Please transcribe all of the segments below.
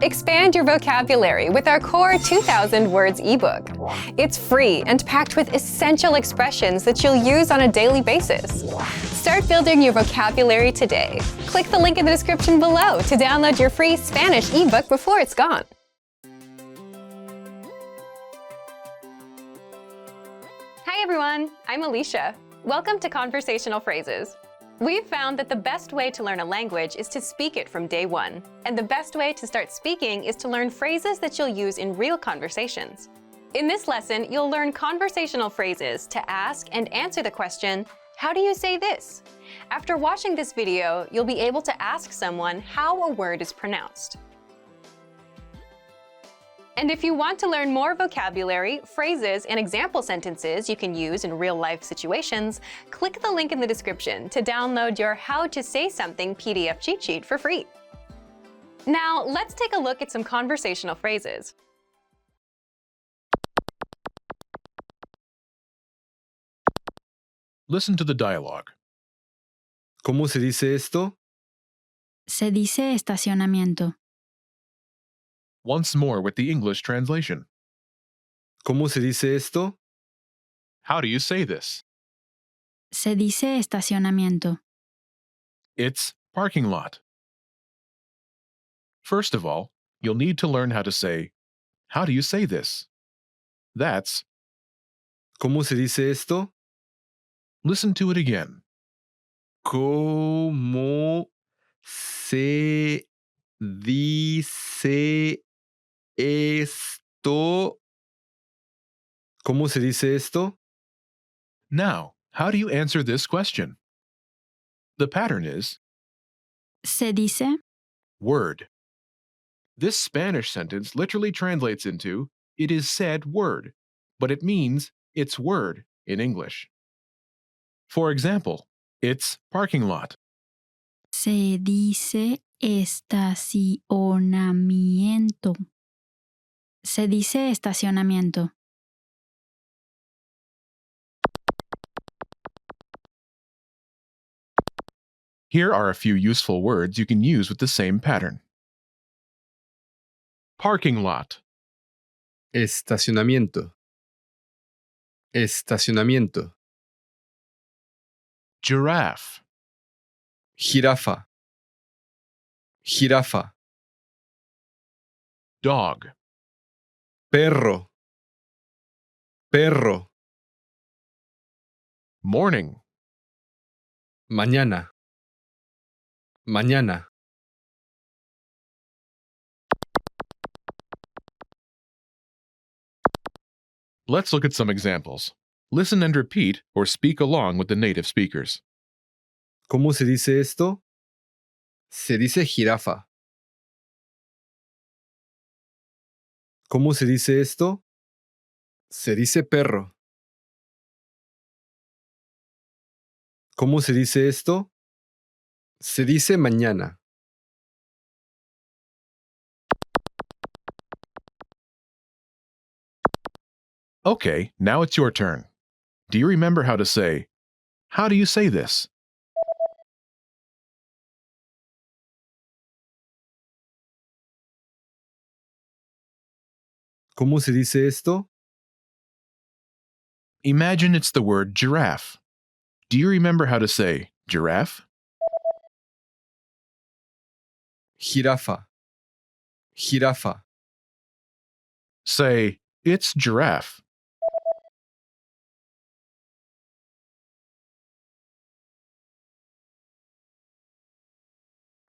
Expand your vocabulary with our core 2,000 words ebook. It's free and packed with essential expressions that you'll use on a daily basis. Start building your vocabulary today. Click the link in the description below to download your free Spanish ebook before it's gone. Hi everyone, I'm Alicia. Welcome to Conversational Phrases. We've found that the best way to learn a language is to speak it from day one. And the best way to start speaking is to learn phrases that you'll use in real conversations. In this lesson, you'll learn conversational phrases to ask and answer the question, how do you say this? After watching this video, you'll be able to ask someone how a word is pronounced. And if you want to learn more vocabulary, phrases, and example sentences you can use in real-life situations, click the link in the description to download your How to Say Something PDF cheat sheet for free. Now, let's take a look at some conversational phrases. Listen to the dialogue. ¿Cómo se dice esto? Se dice estacionamiento. Once more with the English translation. ¿Cómo se dice esto? How do you say this? Se dice estacionamiento. It's parking lot. First of all, you'll need to learn how to say, how do you say this? That's, ¿Cómo se dice esto? listen to it again. ¿Cómo se dice esto? ¿Cómo se dice esto? Now, how do you answer this question? The pattern is Se dice, word. This Spanish sentence literally translates into, it is said word, but it means it's word in English. For example, it's parking lot. se dice estacionamiento. Se dice estacionamiento. Here are a few useful words you can use with the same pattern. Parking lot, Estacionamiento. Estacionamiento. giraffe, Jirafa. Jirafa. dog, Perro. Perro. morning, Mañana. Mañana. Let's look at some examples. Listen and repeat or speak along with the native speakers. ¿Cómo se dice esto? Se dice jirafa. ¿Cómo se dice esto? Se dice perro. ¿Cómo se dice esto? Se dice mañana. Okay, now it's your turn. Do you remember how to say, how do you say this? ¿Cómo se dice esto? Imagine it's the word giraffe. Do you remember how to say giraffe? Jirafa. Jirafa. Say, it's giraffe.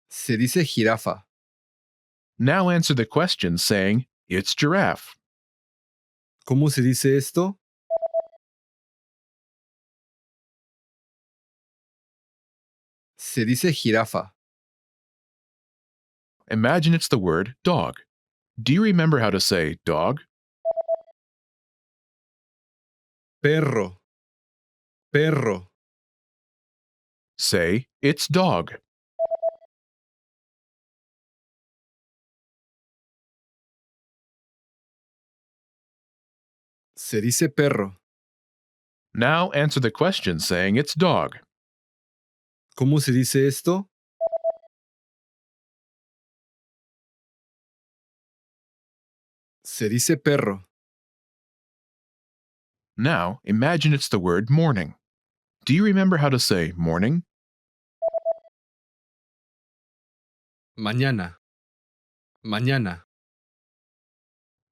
Se dice jirafa. Now answer the question saying, it's giraffe. ¿Cómo se dice esto? Se dice jirafa. Imagine it's the word dog. Do you remember how to say dog? Perro. Perro. Say, it's dog. Se dice perro. Now answer the question saying it's dog. ¿Cómo se dice esto? Se dice perro. Now, imagine it's the word morning. Do you remember how to say morning? Mañana. Mañana.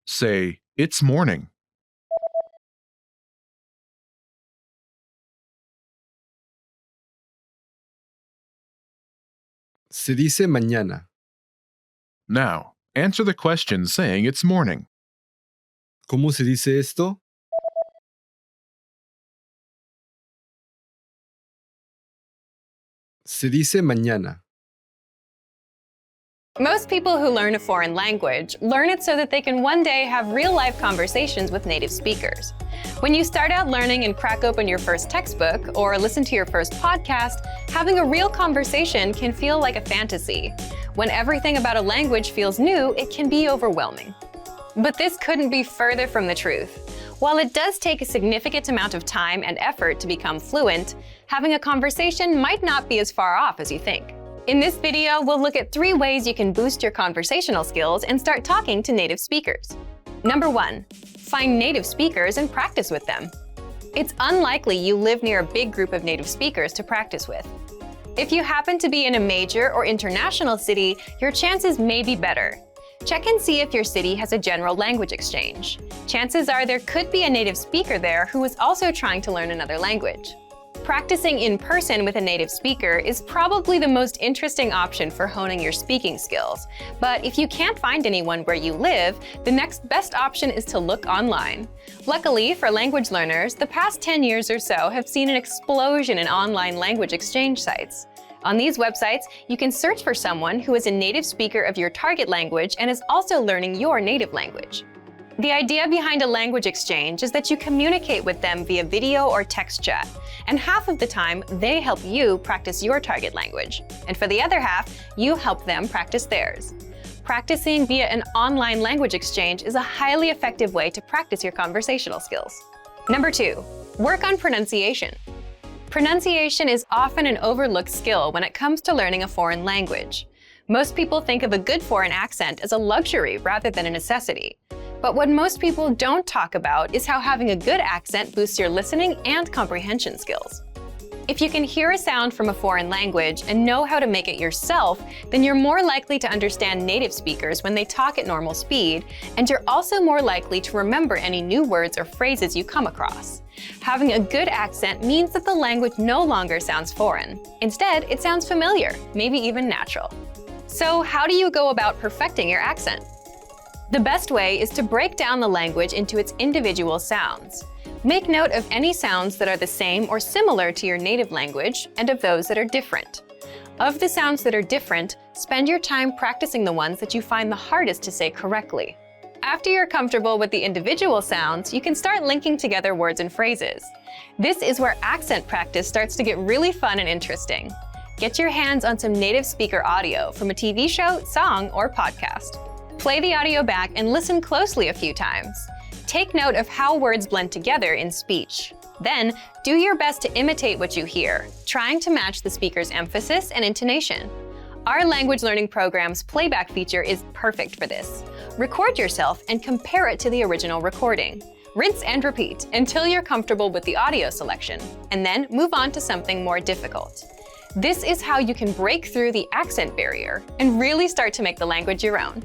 Say, it's morning. Se dice mañana. Now, answer the question saying it's morning. ¿Cómo se dice esto? Se dice mañana. Most people who learn a foreign language learn it so that they can one day have real-life conversations with native speakers. When you start out learning and crack open your first textbook or listen to your first podcast, having a real conversation can feel like a fantasy. When everything about a language feels new, it can be overwhelming. But this couldn't be further from the truth. While it does take a significant amount of time and effort to become fluent, having a conversation might not be as far off as you think. In this video, we'll look at 3 ways you can boost your conversational skills and start talking to native speakers. Number 1, find native speakers and practice with them. It's unlikely you live near a big group of native speakers to practice with. If you happen to be in a major or international city, your chances may be better. Check and see if your city has a general language exchange. Chances are there could be a native speaker there who is also trying to learn another language. Practicing in person with a native speaker is probably the most interesting option for honing your speaking skills. But if you can't find anyone where you live, the next best option is to look online. Luckily for language learners, the past 10 years or so have seen an explosion in online language exchange sites. On these websites, you can search for someone who is a native speaker of your target language and is also learning your native language. The idea behind a language exchange is that you communicate with them via video or text chat, and half of the time, they help you practice your target language. And for the other half, you help them practice theirs. Practicing via an online language exchange is a highly effective way to practice your conversational skills. Number 2, work on pronunciation. Pronunciation is often an overlooked skill when it comes to learning a foreign language. Most people think of a good foreign accent as a luxury rather than a necessity. But what most people don't talk about is how having a good accent boosts your listening and comprehension skills. If you can hear a sound from a foreign language and know how to make it yourself, then you're more likely to understand native speakers when they talk at normal speed, and you're also more likely to remember any new words or phrases you come across. Having a good accent means that the language no longer sounds foreign. Instead, it sounds familiar, maybe even natural. So how do you go about perfecting your accent? The best way is to break down the language into its individual sounds. Make note of any sounds that are the same or similar to your native language and of those that are different. Of the sounds that are different, spend your time practicing the ones that you find the hardest to say correctly. After you're comfortable with the individual sounds, you can start linking together words and phrases. This is where accent practice starts to get really fun and interesting. Get your hands on some native speaker audio from a TV show, song, or podcast. Play the audio back and listen closely a few times. Take note of how words blend together in speech. Then, do your best to imitate what you hear, trying to match the speaker's emphasis and intonation. Our language learning program's playback feature is perfect for this. Record yourself and compare it to the original recording. Rinse and repeat until you're comfortable with the audio selection, and then move on to something more difficult. This is how you can break through the accent barrier and really start to make the language your own.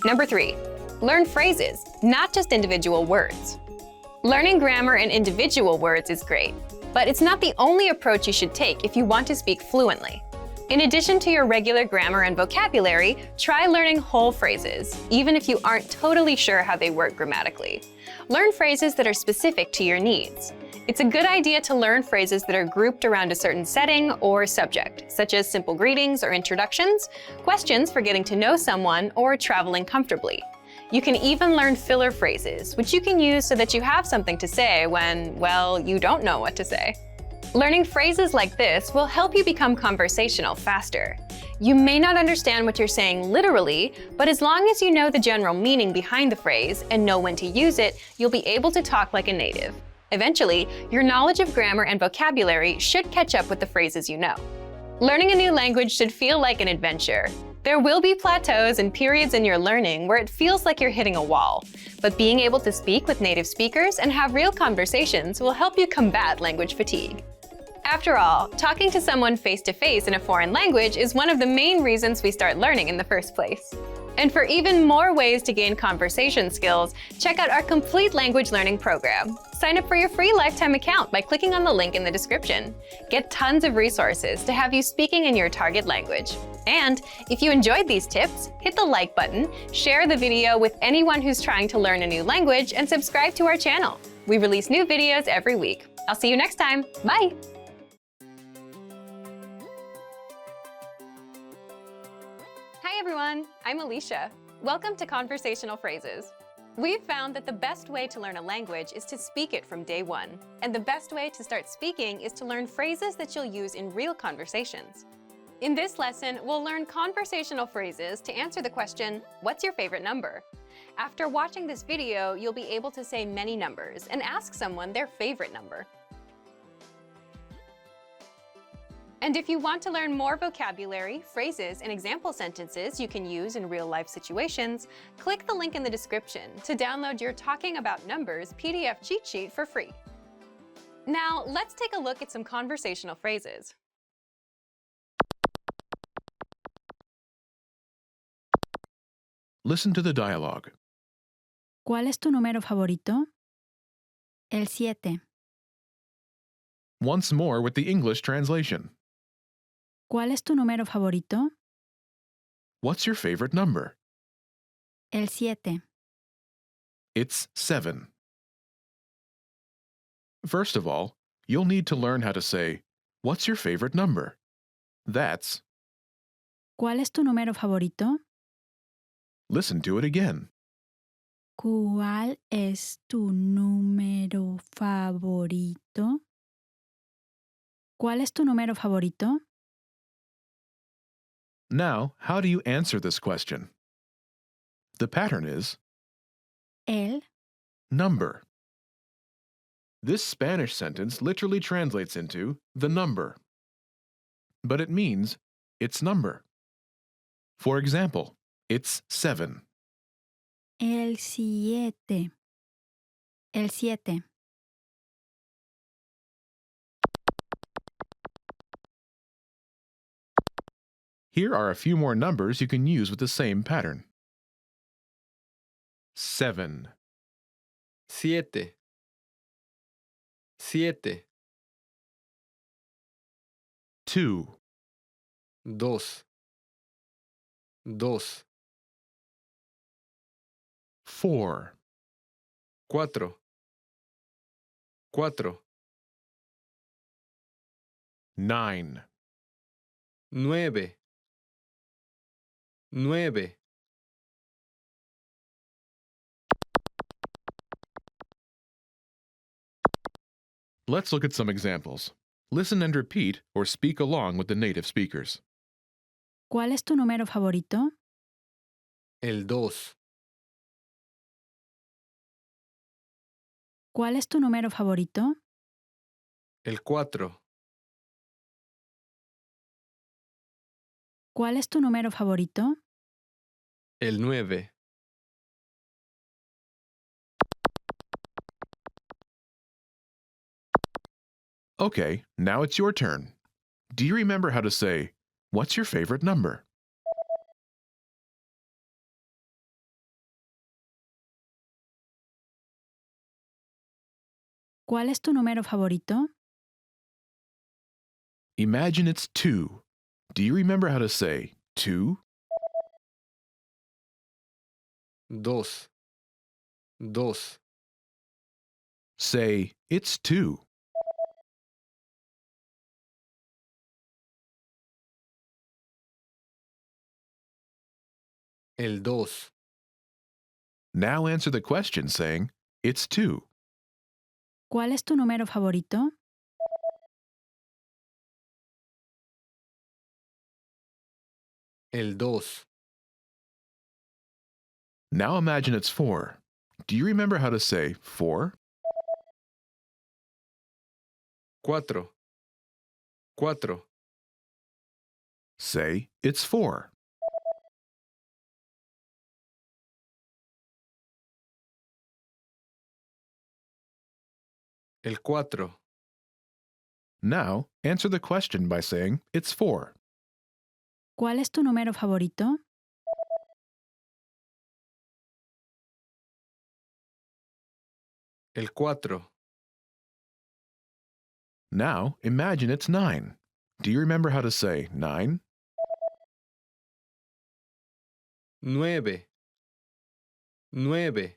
Number 3, learn phrases, not just individual words. Learning grammar and individual words is great, but it's not the only approach you should take if you want to speak fluently. In addition to your regular grammar and vocabulary, try learning whole phrases, even if you aren't totally sure how they work grammatically. Learn phrases that are specific to your needs. It's a good idea to learn phrases that are grouped around a certain setting or subject, such as simple greetings or introductions, questions for getting to know someone, or traveling comfortably. You can even learn filler phrases, which you can use so that you have something to say when, well, you don't know what to say. Learning phrases like this will help you become conversational faster. You may not understand what you're saying literally, but as long as you know the general meaning behind the phrase and know when to use it, you'll be able to talk like a native. Eventually, your knowledge of grammar and vocabulary should catch up with the phrases you know. Learning a new language should feel like an adventure. There will be plateaus and periods in your learning where it feels like you're hitting a wall, but being able to speak with native speakers and have real conversations will help you combat language fatigue. After all, talking to someone face-to-face in a foreign language is one of the main reasons we start learning in the first place. And for even more ways to gain conversation skills, check out our complete language learning program. Sign up for your free lifetime account by clicking on the link in the description. Get tons of resources to have you speaking in your target language. And if you enjoyed these tips, hit the like button, share the video with anyone who's trying to learn a new language, and subscribe to our channel. We release new videos every week. I'll see you next time. Bye! Hi everyone, I'm Alicia. Welcome to Conversational Phrases. We've found that the best way to learn a language is to speak it from day one. And the best way to start speaking is to learn phrases that you'll use in real conversations. In this lesson, we'll learn conversational phrases to answer the question, what's your favorite number? After watching this video, you'll be able to say many numbers and ask someone their favorite number. And if you want to learn more vocabulary, phrases, and example sentences you can use in real-life situations, click the link in the description to download your Talking About Numbers PDF cheat sheet for free. Now, let's take a look at some conversational phrases. Listen to the dialogue. ¿Cuál es tu número favorito? El 7. Once more with the English translation. ¿Cuál es tu número favorito? What's your favorite number? El 7. It's 7. First of all, you'll need to learn how to say, what's your favorite number? That's, ¿Cuál es tu número favorito? listen to it again. ¿Cuál es tu número favorito? ¿Cuál es tu número favorito? Now, how do you answer this question? The pattern is El number. This Spanish sentence literally translates into the number, but it means its number. For example, it's 7. El 7. El 7. Here are a few more numbers you can use with the same pattern. 7, 7. 7. 2, 2. 2. 4, 4. 4. 9, 9. 9. Let's look at some examples. Listen and repeat or speak along with the native speakers. ¿Cuál es tu número favorito? El 2. ¿Cuál es tu número favorito? El 4. ¿Cuál es tu número favorito? El 9. Okay, now it's your turn. Do you remember how to say, what's your favorite number? ¿Cuál es tu número favorito? Imagine it's 2. Do you remember how to say 2? 2. 2. Say, it's 2. El 2. Now answer the question saying, it's 2. ¿Cuál es tu número favorito? El 2. Now imagine it's 4. Do you remember how to say 4? 4. 4. Say, it's 4. El 4. Now, answer the question by saying it's 4. ¿Cuál es tu número favorito? El 4. Now, imagine it's 9. Do you remember how to say 9? 9. 9.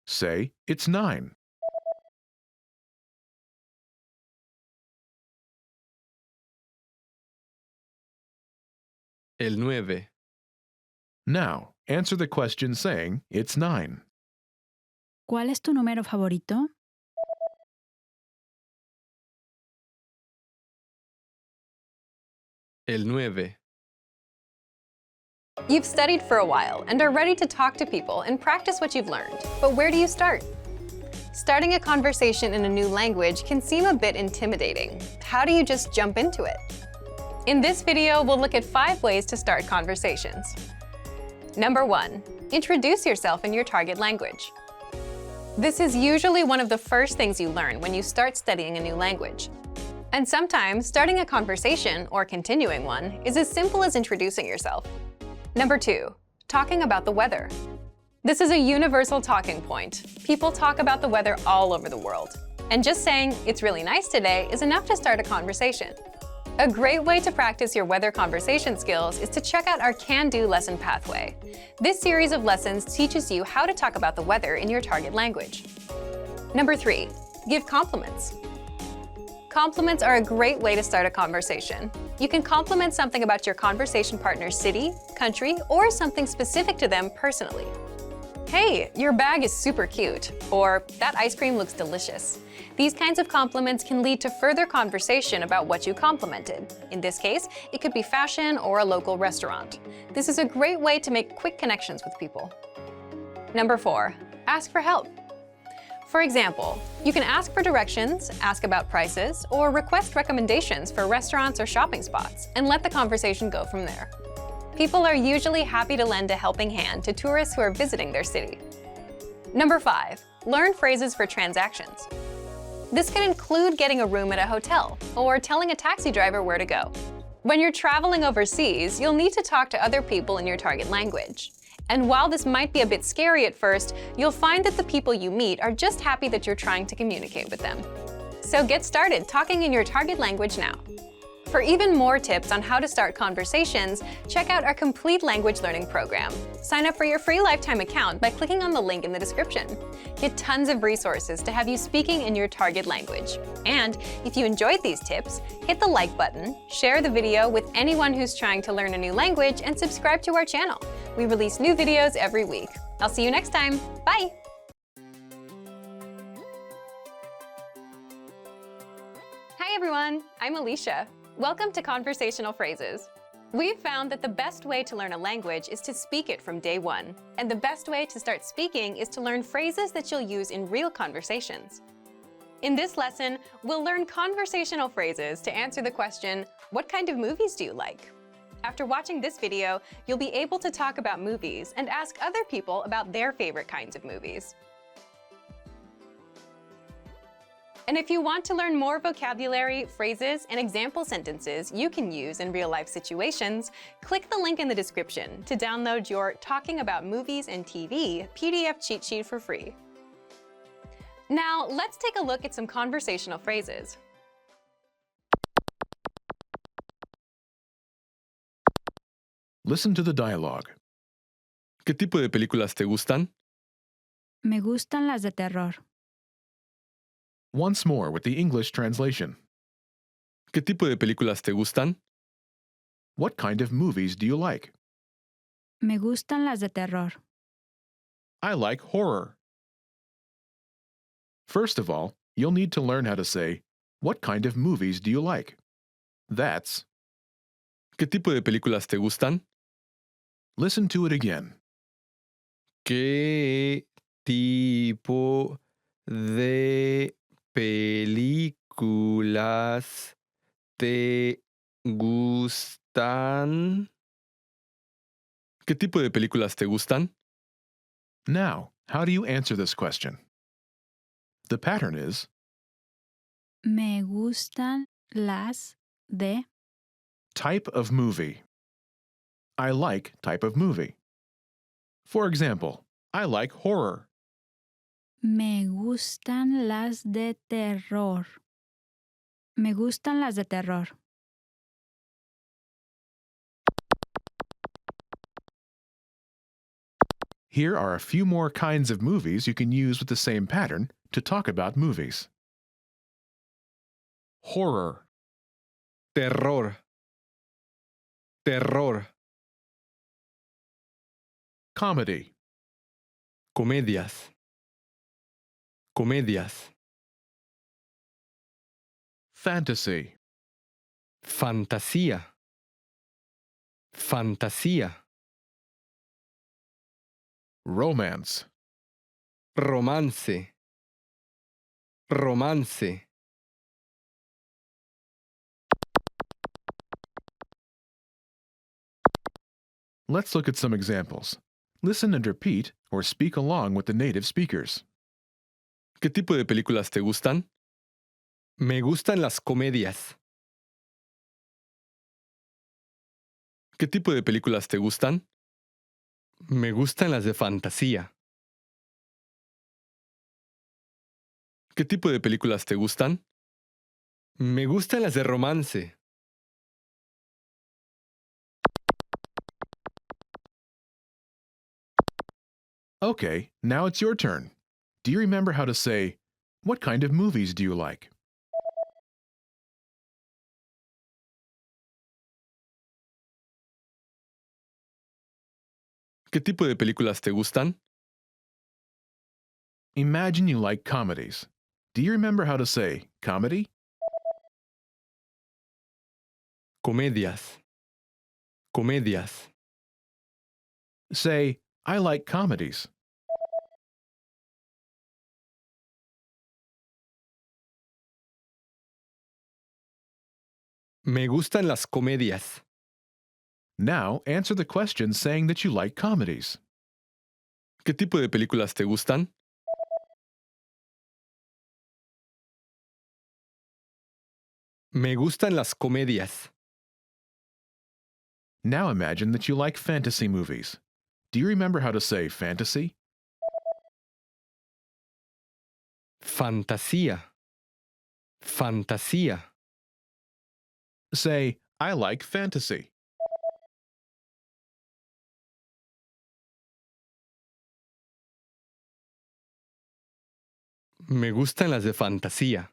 Say it's 9. El 9. Now, answer the question saying it's 9. ¿Cuál es tu número favorito? El 9. You've studied for a while and are ready to talk to people and practice what you've learned. But where do you start? Starting a conversation in a new language can seem a bit intimidating. How do you just jump into it? In this video, we'll look at 5 ways to start conversations. Number 1. Introduce yourself in your target language. This is usually one of the first things you learn when you start studying a new language. And sometimes, starting a conversation, or continuing one, is as simple as introducing yourself. Number 2. Talking about the weather. This is a universal talking point. People talk about the weather all over the world. And just saying, "It's really nice today," is enough to start a conversation. A great way to practice your weather conversation skills is to check out our Can-Do lesson pathway. This series of lessons teaches you how to talk about the weather in your target language. Number 3. Give compliments. Compliments are a great way to start a conversation. You can compliment something about your conversation partner's city, country, or something specific to them personally. "Hey, your bag is super cute," or "That ice cream looks delicious." These kinds of compliments can lead to further conversation about what you complimented. In this case, it could be fashion or a local restaurant. This is a great way to make quick connections with people. Number 4. Ask for help. For example, you can ask for directions, ask about prices, or request recommendations for restaurants or shopping spots, and let the conversation go from there. People are usually happy to lend a helping hand to tourists who are visiting their city. Number 5. Learn phrases for transactions. This can include getting a room at a hotel or telling a taxi driver where to go. When you're traveling overseas, you'll need to talk to other people in your target language. And while this might be a bit scary at first, you'll find that the people you meet are just happy that you're trying to communicate with them. So get started talking in your target language now. For even more tips on how to start conversations, check out our complete language learning program. Sign up for your free lifetime account by clicking on the link in the description. Get tons of resources to have you speaking in your target language. And if you enjoyed these tips, hit the like button, share the video with anyone who's trying to learn a new language, and subscribe to our channel. We release new videos every week. I'll see you next time. Bye! Hi everyone, I'm Alicia. Welcome to Conversational Phrases. We've found that the best way to learn a language is to speak it from day one. And the best way to start speaking is to learn phrases that you'll use in real conversations. In this lesson, we'll learn conversational phrases to answer the question, "What kind of movies do you like?" After watching this video, you'll be able to talk about movies and ask other people about their favorite kinds of movies. And if you want to learn more vocabulary, phrases, and example sentences you can use in real-life situations, click the link in the description to download your Talking About Movies and TV PDF cheat sheet for free. Now, let's take a look at some conversational phrases. Listen to the dialogue. ¿Qué tipo de películas te gustan? Me gustan las de terror. Once more with the English translation. ¿Qué tipo de películas te gustan? What kind of movies do you like? Me gustan las de terror. I like horror. First of all, you'll need to learn how to say, "What kind of movies do you like?" That's, ¿Qué tipo de películas te gustan? listen to it again. ¿Qué tipo de películas te gustan? ¿Qué tipo de películas te gustan? Now, how do you answer this question? The pattern is Me gustan las de. type of movie. I like type of movie. For example, I like horror. Me gustan las de terror. Me gustan las de terror. Here are a few more kinds of movies you can use with the same pattern to talk about movies. Horror, terror, terror, comedy, comedias, comedias, fantasy, fantasía, fantasía, romance, romance, romance. Let's look at some examples. Listen and repeat or speak along with the native speakers. ¿Qué tipo de películas te gustan? Me gustan las comedias. ¿Qué tipo de películas te gustan? Me gustan las de fantasía. ¿Qué tipo de películas te gustan? Me gustan las de romance. Okay, now it's your turn. Do you remember how to say, "What kind of movies do you like?" ¿Qué tipo de películas te gustan? Imagine you like comedies. Do you remember how to say comedy? Comedias. Comedias. Say, I like comedies. Me gustan las comedias. Now answer the question saying that you like comedies. ¿Qué tipo de películas te gustan? Me gustan las comedias. Now imagine that you like fantasy movies. Do you remember how to say fantasy? Fantasía. Fantasía. Say, I like fantasy. Me gustan las de fantasía.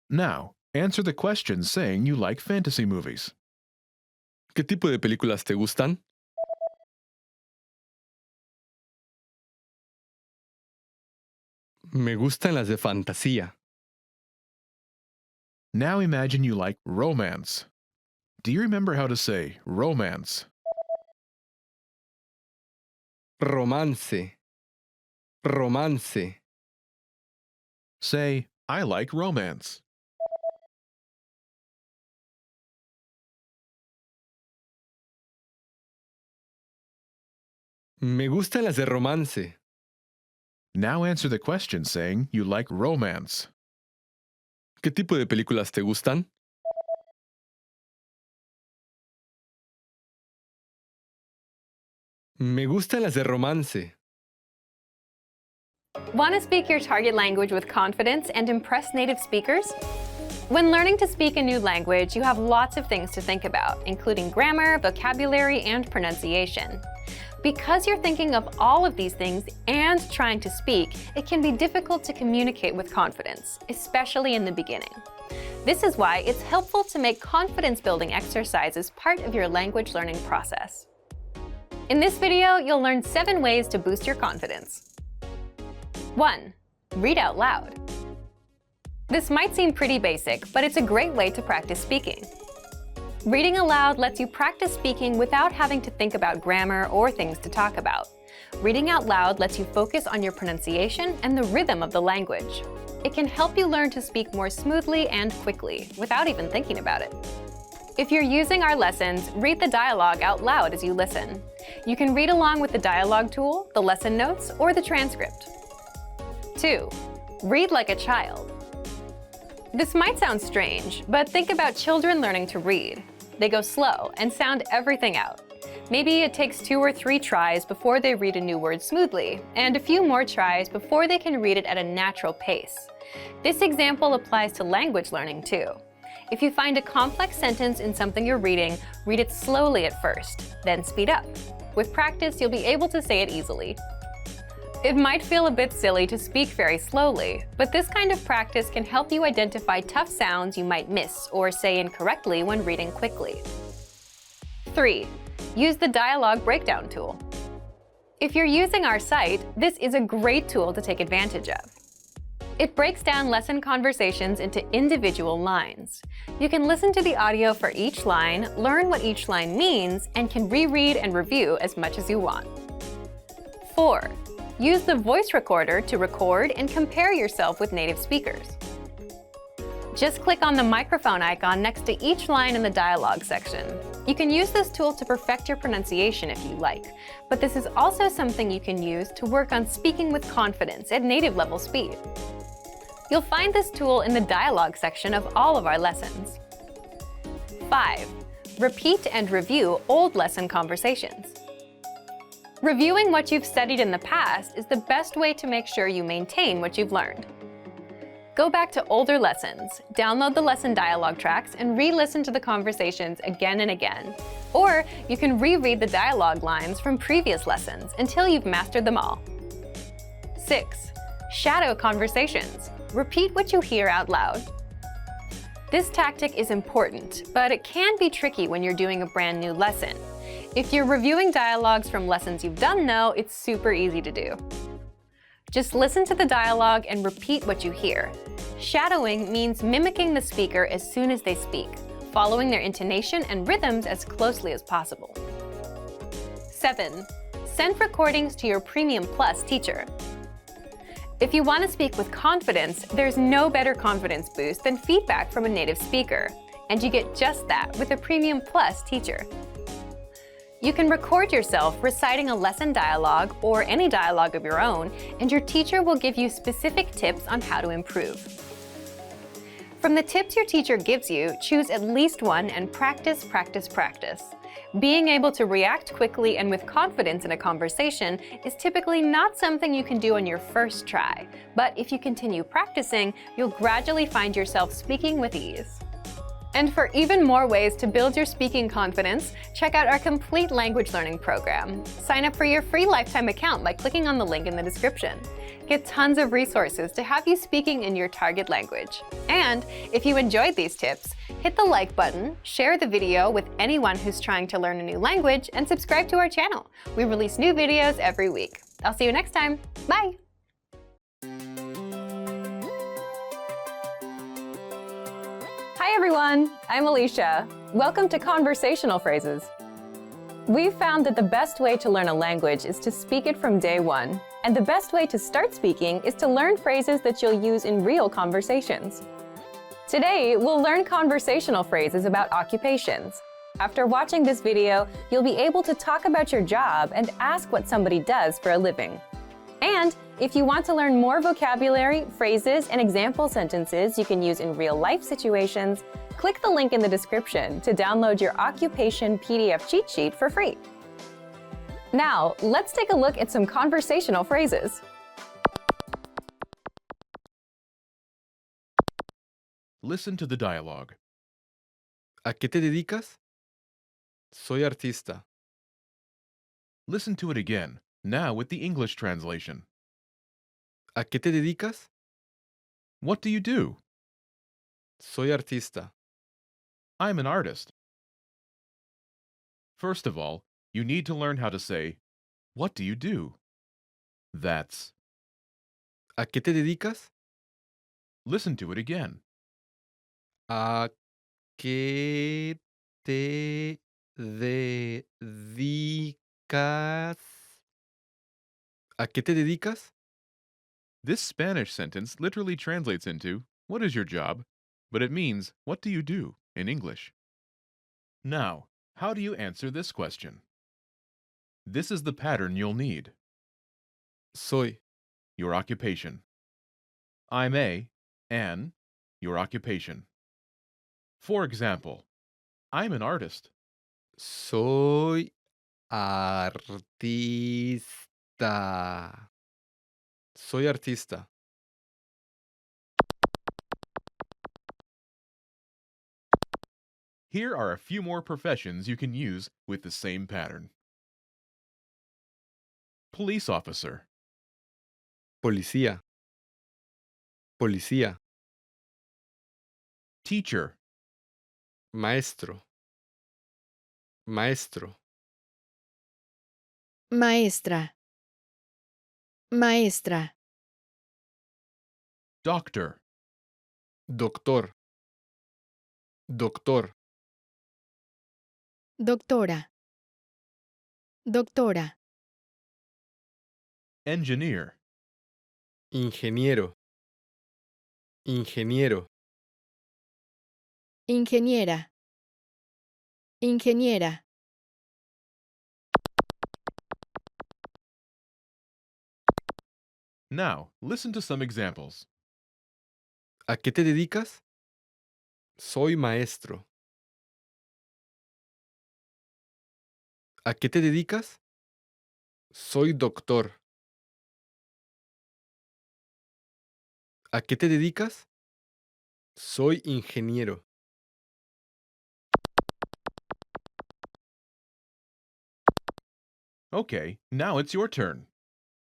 Now, answer the question saying you like fantasy movies. ¿Qué tipo de películas te gustan? Me gustan las de fantasía. Now imagine you like romance. Do you remember how to say romance? Romance. Romance. Say, I like romance. Me gustan las de romance. Now answer the question saying you like romance. ¿Qué tipo de películas te gustan? Me gustan las de romance. Want to speak your target language with confidence and impress native speakers? When learning to speak a new language, you have lots of things to think about, including grammar, vocabulary, and pronunciation. Because you're thinking of all of these things and trying to speak, it can be difficult to communicate with confidence, especially in the beginning. This is why it's helpful to make confidence-building exercises part of your language learning process. In this video, you'll learn 7 ways to boost your confidence. 1. Read out loud. This might seem pretty basic, but it's a great way to practice speaking. Reading aloud lets you practice speaking without having to think about grammar or things to talk about. Reading out loud lets you focus on your pronunciation and the rhythm of the language. It can help you learn to speak more smoothly and quickly, without even thinking about it. If you're using our lessons, read the dialogue out loud as you listen. You can read along with the dialogue tool, the lesson notes, or the transcript. 2. Read like a child. This might sound strange, but think about children learning to read. They go slow and sound everything out. Maybe it takes 2 or 3 tries before they read a new word smoothly, and a few more tries before they can read it at a natural pace. This example applies to language learning too. If you find a complex sentence in something you're reading, read it slowly at first, then speed up. With practice, you'll be able to say it easily. It might feel a bit silly to speak very slowly, but this kind of practice can help you identify tough sounds you might miss or say incorrectly when reading quickly. 3. Use the dialogue breakdown tool. If you're using our site, this is a great tool to take advantage of. It breaks down lesson conversations into individual lines. You can listen to the audio for each line, learn what each line means, and can reread and review as much as you want. 4. Use the voice recorder to record and compare yourself with native speakers. Just click on the microphone icon next to each line in the dialogue section. You can use this tool to perfect your pronunciation if you like, but this is also something you can use to work on speaking with confidence at native level speed. You'll find this tool in the dialogue section of all of our lessons. 5. Repeat and review old lesson conversations. Reviewing what you've studied in the past is the best way to make sure you maintain what you've learned. Go back to older lessons, download the lesson dialogue tracks, and re-listen to the conversations again and again. Or you can reread the dialogue lines from previous lessons until you've mastered them all. 6. Shadow conversations. Repeat what you hear out loud. This tactic is important, but it can be tricky when you're doing a brand new lesson. If you're reviewing dialogues from lessons you've done though, it's super easy to do. Just listen to the dialogue and repeat what you hear. Shadowing means mimicking the speaker as soon as they speak, following their intonation and rhythms as closely as possible. 7. Send recordings to your Premium Plus teacher. If you want to speak with confidence, there's no better confidence boost than feedback from a native speaker, and you get just that with a Premium Plus teacher. You can record yourself reciting a lesson dialogue or any dialogue of your own, and your teacher will give you specific tips on how to improve. From the tips your teacher gives you, choose at least one and practice, practice, practice. Being able to react quickly and with confidence in a conversation is typically not something you can do on your first try, but if you continue practicing, you'll gradually find yourself speaking with ease. And for even more ways to build your speaking confidence, check out our complete language learning program. Sign up for your free lifetime account by clicking on the link in the description. Get tons of resources to have you speaking in your target language. And if you enjoyed these tips, hit the like button, share the video with anyone who's trying to learn a new language, and subscribe to our channel. We release new videos every week. I'll see you next time. Bye! Hi everyone, I'm Alicia. Welcome to Conversational Phrases. We've found that the best way to learn a language is to speak it from day one, and the best way to start speaking is to learn phrases that you'll use in real conversations. Today, we'll learn conversational phrases about occupations. After watching this video, you'll be able to talk about your job and ask what somebody does for a living. And if you want to learn more vocabulary, phrases, and example sentences you can use in real-life situations, click the link in the description to download your occupation PDF cheat sheet for free. Now, let's take a look at some conversational phrases. Listen to the dialogue. ¿A qué te dedicas? Soy artista. Listen to it again, now with the English translation. ¿A qué te dedicas? What do you do? Soy artista. I'm an artist. First of all, you need to learn how to say, what do you do? That's. ¿A qué te dedicas? Listen to it again. ¿A qué te dedicas? ¿A qué te dedicas? This Spanish sentence literally translates into, what is your job? But it means, what do you do, in English. Now, how do you answer this question? This is the pattern you'll need. Soy. Your occupation. I'm a, an, your occupation. For example, I'm an artist. Soy artista. Soy artista. Here are a few more professions you can use with the same pattern. Police officer, Policía. Policía. teacher, Maestro. Maestro. Maestra. Maestra. doctor, Doctor. Doctor. Doctora. Doctora. engineer, Ingeniero. Ingeniero. Ingeniera. Ingeniera. Now, listen to some examples. ¿A qué te dedicas? Soy maestro. ¿A qué te dedicas? Soy doctor. ¿A qué te dedicas? Soy ingeniero. Okay, now it's your turn.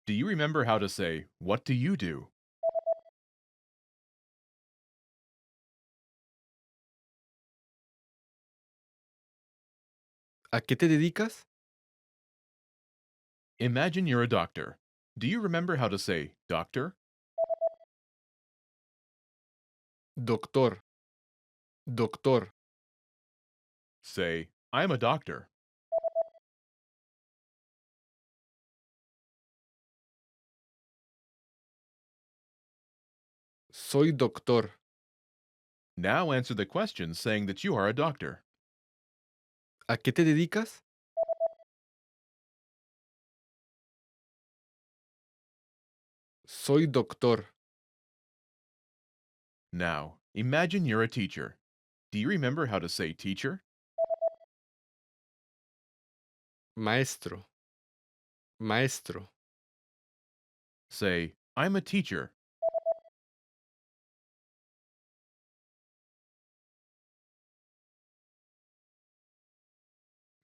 Do you remember how to say, "What do you do?" ¿A qué te dedicas? Imagine you're a doctor. Do you remember how to say, "Doctor"? Doctor. Doctor. Say, "I'm a doctor." Soy doctor. Now answer the question saying that you are a doctor. ¿A qué te dedicas? Soy doctor. Now, imagine you're a teacher. Do you remember how to say teacher? Maestro. Maestro. Say, "I'm a teacher."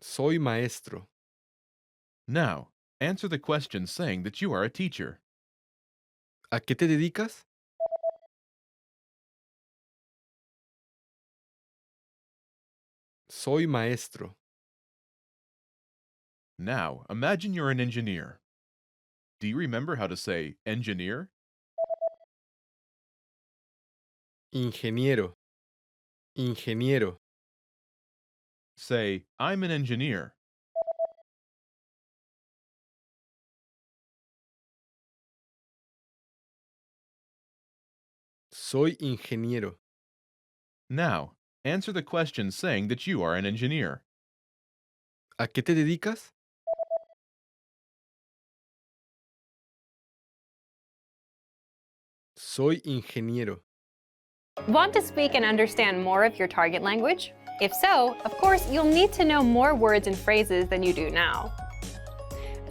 Soy maestro. Now, answer the question saying that you are a teacher. ¿A qué te dedicas? Soy maestro. Now, imagine you're an engineer. Do you remember how to say engineer? Ingeniero. Ingeniero. Say, "I'm an engineer." Soy ingeniero. Now, answer the question saying that you are an engineer. ¿A qué te dedicas? Soy ingeniero. Want to speak and understand more of your target language? If so, of course, you'll need to know more words and phrases than you do now.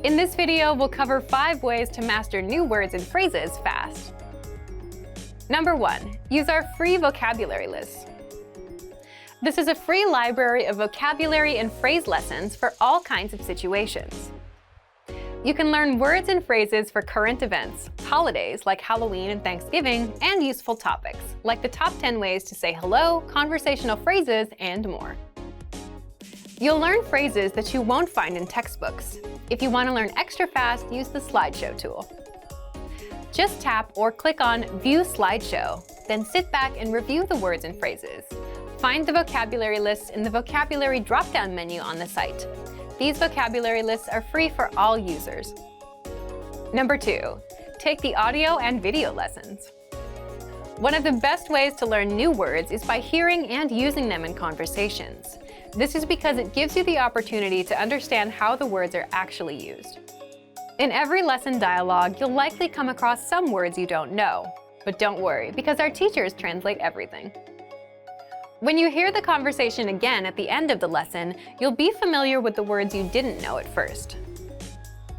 In this video, we'll cover 5 ways to master new words and phrases fast. Number 1, use our free vocabulary list. This is a free library of vocabulary and phrase lessons for all kinds of situations. You can learn words and phrases for current events, holidays like Halloween and Thanksgiving, and useful topics like the top 10 ways to say hello, conversational phrases, and more. You'll learn phrases that you won't find in textbooks. If you want to learn extra fast, use the slideshow tool. Just tap or click on View Slideshow, then sit back and review the words and phrases. Find the vocabulary list in the vocabulary drop-down menu on the site. These vocabulary lists are free for all users. Number 2, take the audio and video lessons. One of the best ways to learn new words is by hearing and using them in conversations. This is because it gives you the opportunity to understand how the words are actually used. In every lesson dialogue, you'll likely come across some words you don't know. But don't worry, because our teachers translate everything. When you hear the conversation again at the end of the lesson, you'll be familiar with the words you didn't know at first.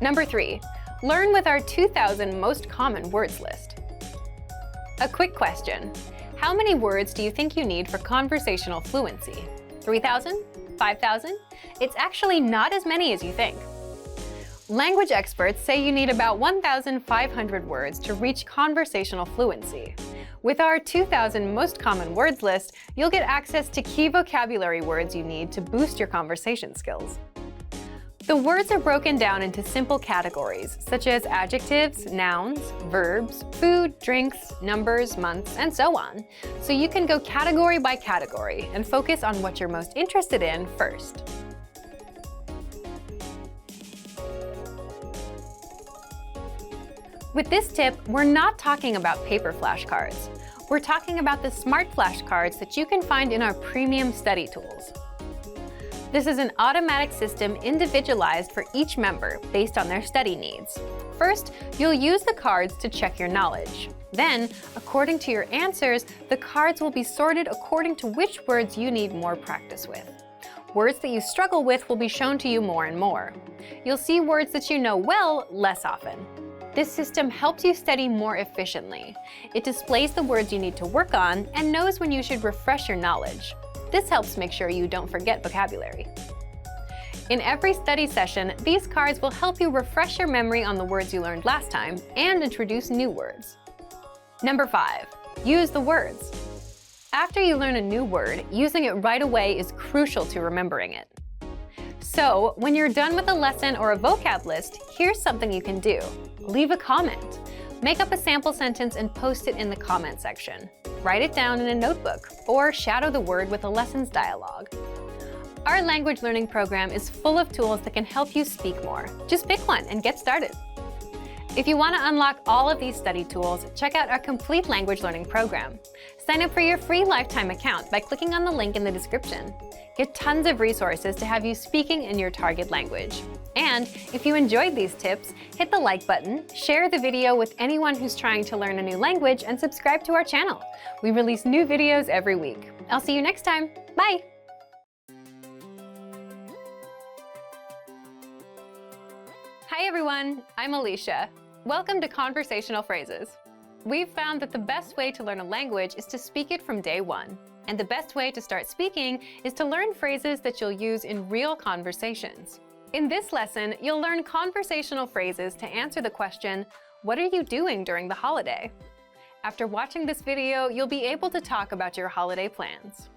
Number 3, learn with our 2,000 most common words list. A quick question. How many words do you think you need for conversational fluency? 3,000? 5,000? It's actually not as many as you think. Language experts say you need about 1,500 words to reach conversational fluency. With our 2,000 most common words list, you'll get access to key vocabulary words you need to boost your conversation skills. The words are broken down into simple categories, such as adjectives, nouns, verbs, food, drinks, numbers, months, and so on, so you can go category by category and focus on what you're most interested in first. With this tip, we're not talking about paper flashcards. We're talking about the smart flashcards that you can find in our premium study tools. This is an automatic system individualized for each member based on their study needs. First, you'll use the cards to check your knowledge. Then, according to your answers, the cards will be sorted according to which words you need more practice with. Words that you struggle with will be shown to you more and more. You'll see words that you know well less often. This system helps you study more efficiently. It displays the words you need to work on and knows when you should refresh your knowledge. This helps make sure you don't forget vocabulary. In every study session, these cards will help you refresh your memory on the words you learned last time and introduce new words. Number 5, use the words. After you learn a new word, using it right away is crucial to remembering it. So, when you're done with a lesson or a vocab list, here's something you can do. Leave a comment. Make up a sample sentence and post it in the comment section. Write it down in a notebook, or shadow the word with a lessons dialogue. Our language learning program is full of tools that can help you speak more. Just pick one and get started. If you want to unlock all of these study tools, check out our complete language learning program. Sign up for your free lifetime account by clicking on the link in the description. Get tons of resources to have you speaking in your target language. And if you enjoyed these tips, hit the like button, share the video with anyone who's trying to learn a new language, and subscribe to our channel. We release new videos every week. I'll see you next time. Bye! Hi everyone, I'm Alicia. Welcome to Conversational Phrases. We've found that the best way to learn a language is to speak it from day one. And the best way to start speaking is to learn phrases that you'll use in real conversations. In this lesson, you'll learn conversational phrases to answer the question, what are you doing during the holiday? After watching this video, you'll be able to talk about your holiday plans.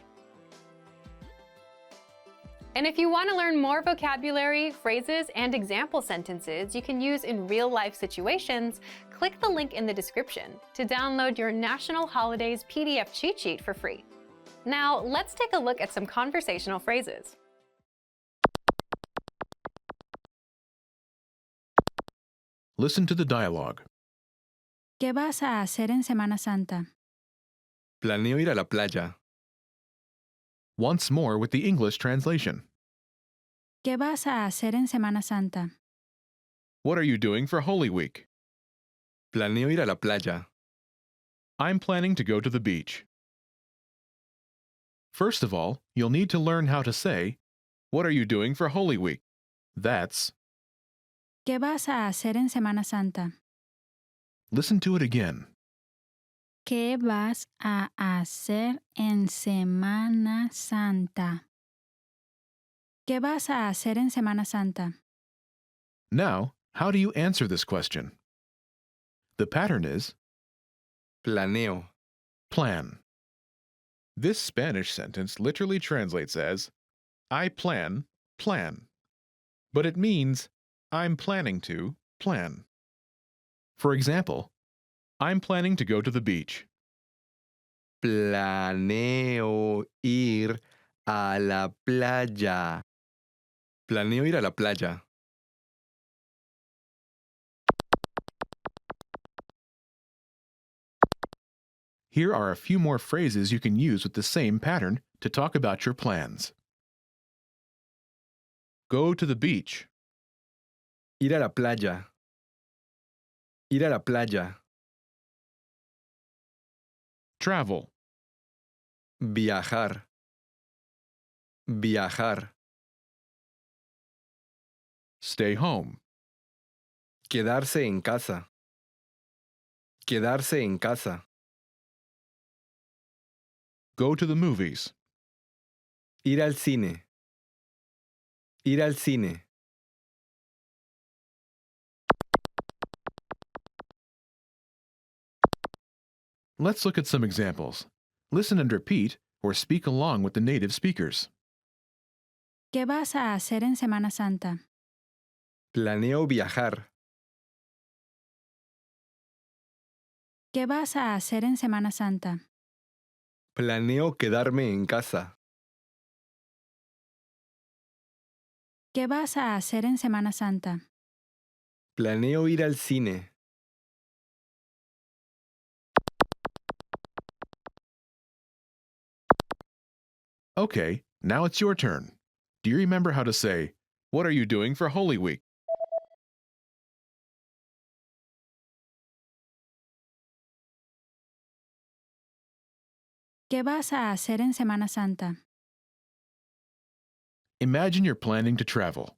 And if you want to learn more vocabulary, phrases, and example sentences you can use in real-life situations, click the link in the description to download your National Holidays PDF cheat sheet for free. Now, let's take a look at some conversational phrases. Listen to the dialogue. ¿Qué vas a hacer en Semana Santa? Planeo ir a la playa. Once more with the English translation. ¿Qué vas a hacer en Semana Santa? What are you doing for Holy Week? Planeo ir a la playa. I'm planning to go to the beach. First of all, you'll need to learn how to say, what are you doing for Holy Week? That's, ¿Qué vas a hacer en Semana Santa? listen to it again. ¿Qué vas a hacer en Semana Santa? ¿Qué vas a hacer en Semana Santa? Now, how do you answer this question? The pattern is Planeo. plan. This Spanish sentence literally translates as, I plan. But it means, I'm planning to plan. For example, I'm planning to go to the beach. Planeo ir a la playa. Planeo ir a la playa. Here are a few more phrases you can use with the same pattern to talk about your plans. Go to the beach. Ir a la playa. Ir a la playa. travel, viajar, viajar, stay home, quedarse en casa, quedarse en casa, go to the movies, ir al cine, ir al cine, Let's look at some examples. Listen and repeat or speak along with the native speakers. ¿Qué vas a hacer en Semana Santa? planeo viajar, ¿Qué vas a hacer en Semana Santa? planeo quedarme en casa, ¿Qué vas a hacer en Semana Santa? planeo ir al cine, Okay, now it's your turn. Do you remember how to say, "What are you doing for Holy Week?" ¿Qué vas a hacer en Semana Santa? Imagine you're planning to travel.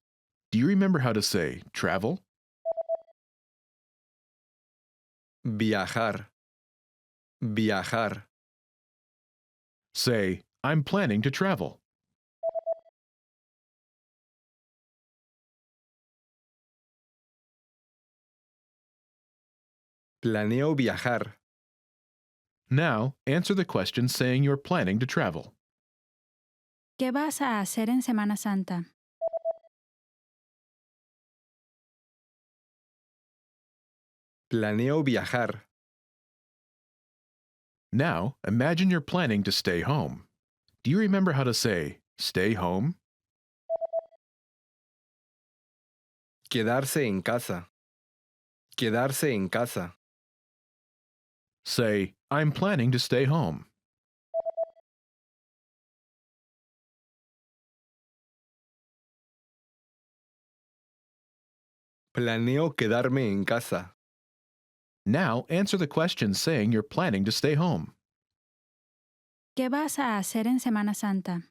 Do you remember how to say travel? viajar, viajar, Say, I'm planning to travel. planeo viajar, Now, answer the question saying you're planning to travel. ¿Qué vas a hacer en Semana Santa? planeo viajar, Now, imagine you're planning to stay home. Do you remember how to say stay home? quedarse en casa, quedarse en casa, Say, I'm planning to stay home. planeo quedarme en casa, Now, answer the question saying you're planning to stay home. ¿Qué vas a hacer en Semana Santa?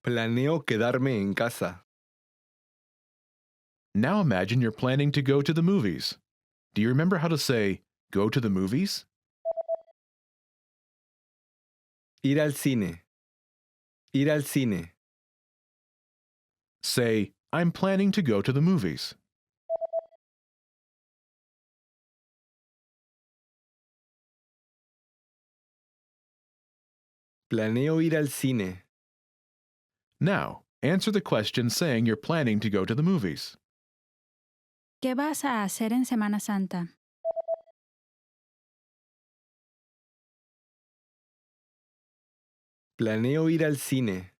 planeo quedarme en casa, Now imagine you're planning to go to the movies. Do you remember how to say go to the movies? ir al cine, ir al cine, Say, I'm planning to go to the movies. planeo ir al cine, Now, answer the question saying you're planning to go to the movies. ¿Qué vas a hacer en Semana Santa? planeo ir al cine,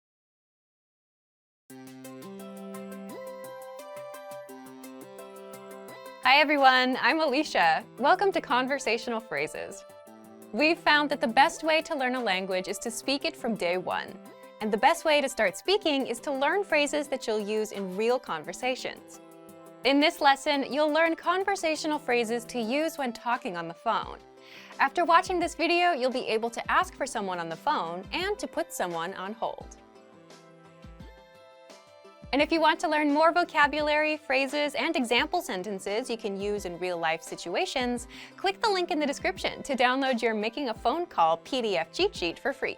Hi everyone, I'm Alicia. Welcome to Conversational Phrases. We've found that the best way to learn a language is to speak it from day one. And the best way to start speaking is to learn phrases that you'll use in real conversations. In this lesson, you'll learn conversational phrases to use when talking on the phone. After watching this video, you'll be able to ask for someone on the phone and to put someone on hold. And if you want to learn more vocabulary, phrases, and example sentences you can use in real-life situations, click the link in the description to download your Making a Phone Call PDF cheat sheet for free.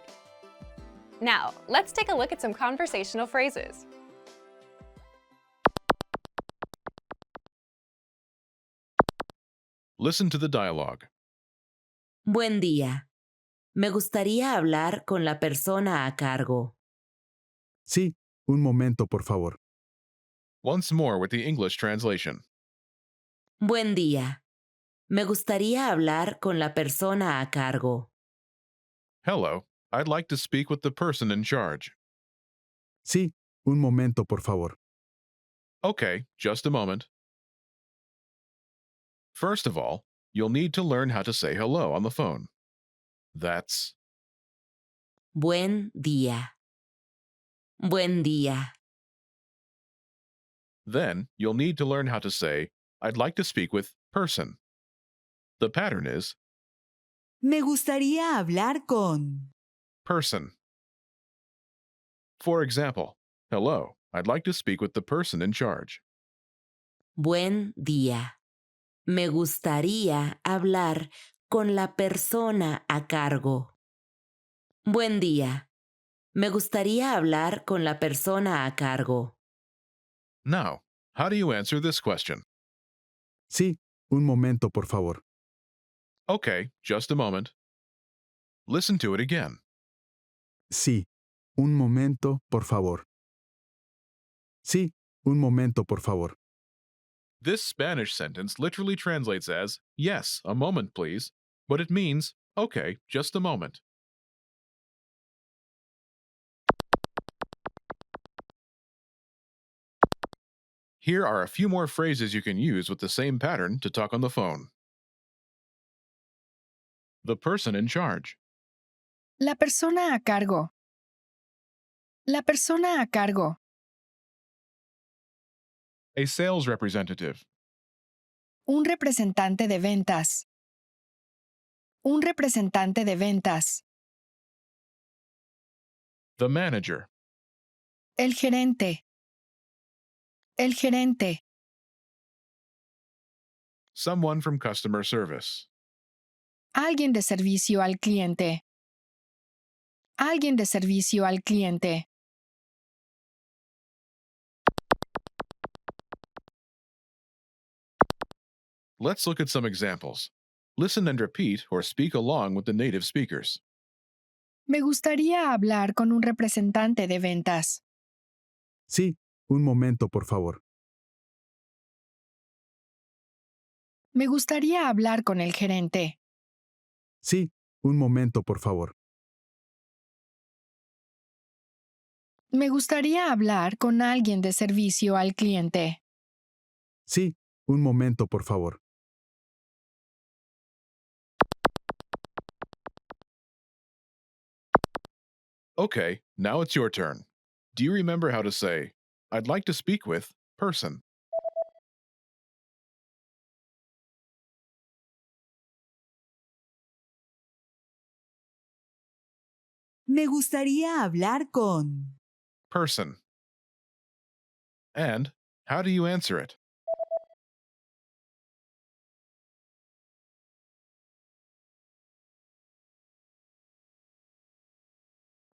Now, let's take a look at some conversational phrases. Listen to the dialogue. Buen día. Me gustaría hablar con la persona a cargo. Sí, un momento, por favor. Once more with the English translation. Buen día. Me gustaría hablar con la persona a cargo. Hello, I'd like to speak with the person in charge. Sí, un momento, por favor. Okay, just a moment. First of all, you'll need to learn how to say hello on the phone. That's Buen día. Buen día. Then you'll need to learn how to say, I'd like to speak with person. The pattern is Me gustaría hablar con. person. For example, hello, I'd like to speak with the person in charge. Buen día. Me gustaría hablar con la persona a cargo. Buen día. Me gustaría hablar con la persona a cargo. Now, how do you answer this question? Sí, un momento, por favor. Okay, just a moment. Listen to it again. Sí, un momento, por favor. Sí, un momento, por favor. This Spanish sentence literally translates as, yes, a moment, please, but it means, okay, just a moment. Here are a few more phrases you can use with the same pattern to talk on the phone. The person in charge. La persona a cargo. La persona a cargo. A sales representative. Un representante de ventas. Un representante de ventas. The manager. El gerente. El gerente. Someone from customer service. Alguien de servicio al cliente. Alguien de servicio al cliente. Let's look at some examples. Listen and repeat or speak along with the native speakers. Me gustaría hablar con un representante de ventas. Sí, un momento, por favor. Me gustaría hablar con el gerente. Sí, un momento, por favor. Me gustaría hablar con alguien de servicio al cliente. Sí, un momento, por favor. Okay, now it's your turn. Do you remember how to say, I'd like to speak with person? Me gustaría hablar con. Person. And how do you answer it?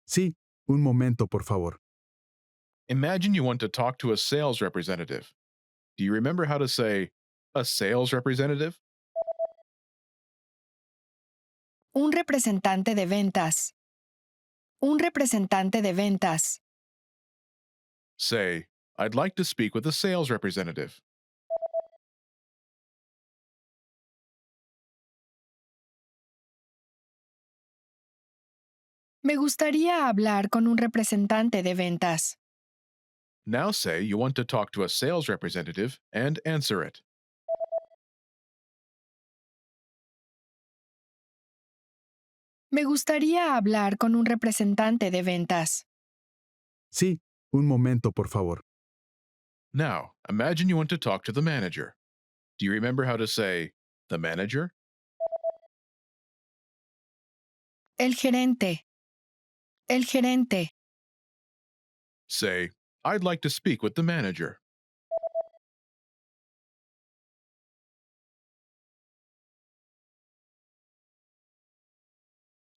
Sí, un momento, por favor. Imagine you want to talk to a sales representative. Do you remember how to say, a sales representative? Un representante de ventas. Un representante de ventas. Say, I'd like to speak with a sales representative. Me gustaría hablar con un representante de ventas. Now say you want to talk to a sales representative and answer it. Me gustaría hablar con un representante de ventas. Sí, un momento, por favor. Now, imagine you want to talk to the manager. Do you remember how to say, the manager? El gerente. El gerente. Say, I'd like to speak with the manager.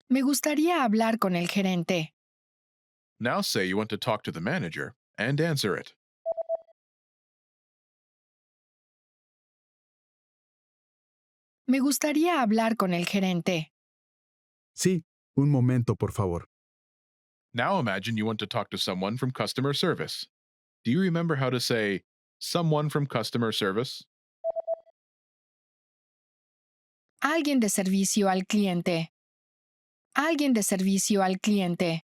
Me gustaría hablar con el gerente. Now say you want to talk to the manager and answer it. Me gustaría hablar con el gerente. Sí, un momento, por favor. Now imagine you want to talk to someone from customer service. Do you remember how to say, someone from customer service? Alguien de servicio al cliente. Alguien de servicio al cliente.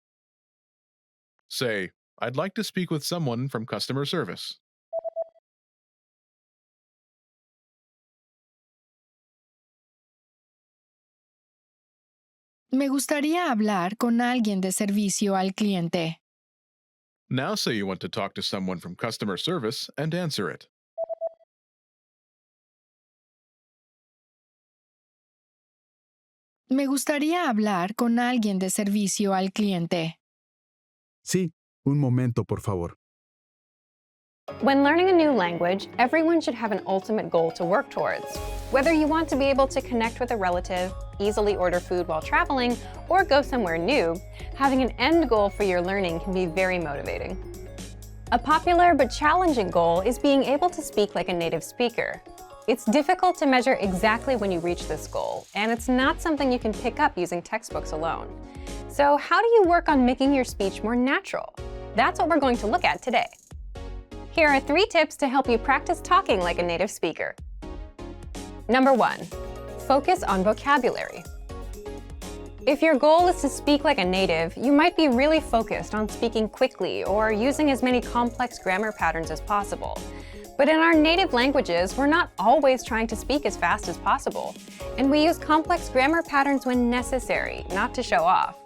Say, I'd like to speak with someone from customer service. Me gustaría hablar con alguien de servicio al cliente. Now say you want to talk to someone from customer service and answer it. Me gustaría hablar con alguien de servicio al cliente. Sí, un momento, por favor. When learning a new language, everyone should have an ultimate goal to work towards. Whether you want to be able to connect with a relative, easily order food while traveling, or go somewhere new, having an end goal for your learning can be very motivating. A popular but challenging goal is being able to speak like a native speaker. It's difficult to measure exactly when you reach this goal, and it's not something you can pick up using textbooks alone. So how do you work on making your speech more natural? That's what we're going to look at today. Here are 3 tips to help you practice talking like a native speaker. Number 1, focus on vocabulary. If your goal is to speak like a native, you might be really focused on speaking quickly or using as many complex grammar patterns as possible. But in our native languages, we're not always trying to speak as fast as possible, and we use complex grammar patterns when necessary, not to show off.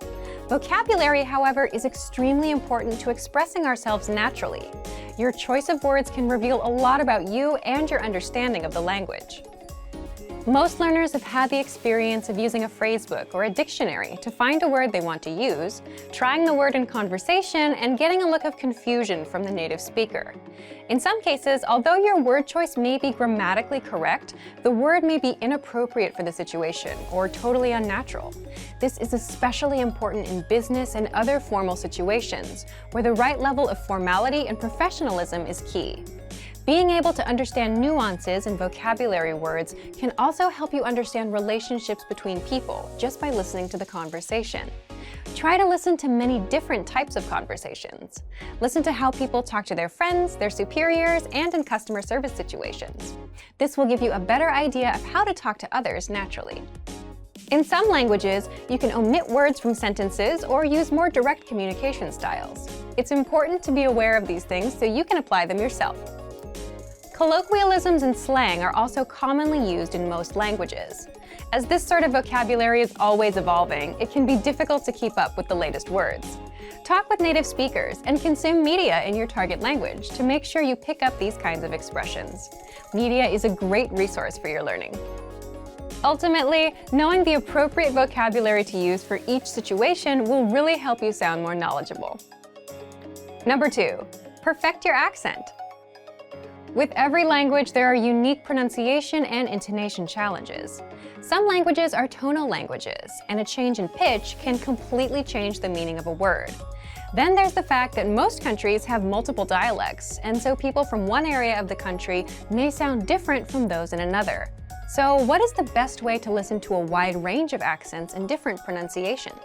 Vocabulary, however, is extremely important to expressing ourselves naturally. Your choice of words can reveal a lot about you and your understanding of the language. Most learners have had the experience of using a phrasebook or a dictionary to find a word they want to use, trying the word in conversation, and getting a look of confusion from the native speaker. In some cases, although your word choice may be grammatically correct, the word may be inappropriate for the situation or totally unnatural. This is especially important in business and other formal situations, where the right level of formality and professionalism is key. Being able to understand nuances in vocabulary words can also help you understand relationships between people just by listening to the conversation. Try to listen to many different types of conversations. Listen to how people talk to their friends, their superiors, and in customer service situations. This will give you a better idea of how to talk to others naturally. In some languages, you can omit words from sentences or use more direct communication styles. It's important to be aware of these things so you can apply them yourself. Colloquialisms and slang are also commonly used in most languages. As this sort of vocabulary is always evolving, it can be difficult to keep up with the latest words. Talk with native speakers and consume media in your target language to make sure you pick up these kinds of expressions. Media is a great resource for your learning. Ultimately, knowing the appropriate vocabulary to use for each situation will really help you sound more knowledgeable. Number 2, perfect your accent. With every language, there are unique pronunciation and intonation challenges. Some languages are tonal languages, and a change in pitch can completely change the meaning of a word. Then there's the fact that most countries have multiple dialects, and so people from one area of the country may sound different from those in another. So what is the best way to listen to a wide range of accents and different pronunciations?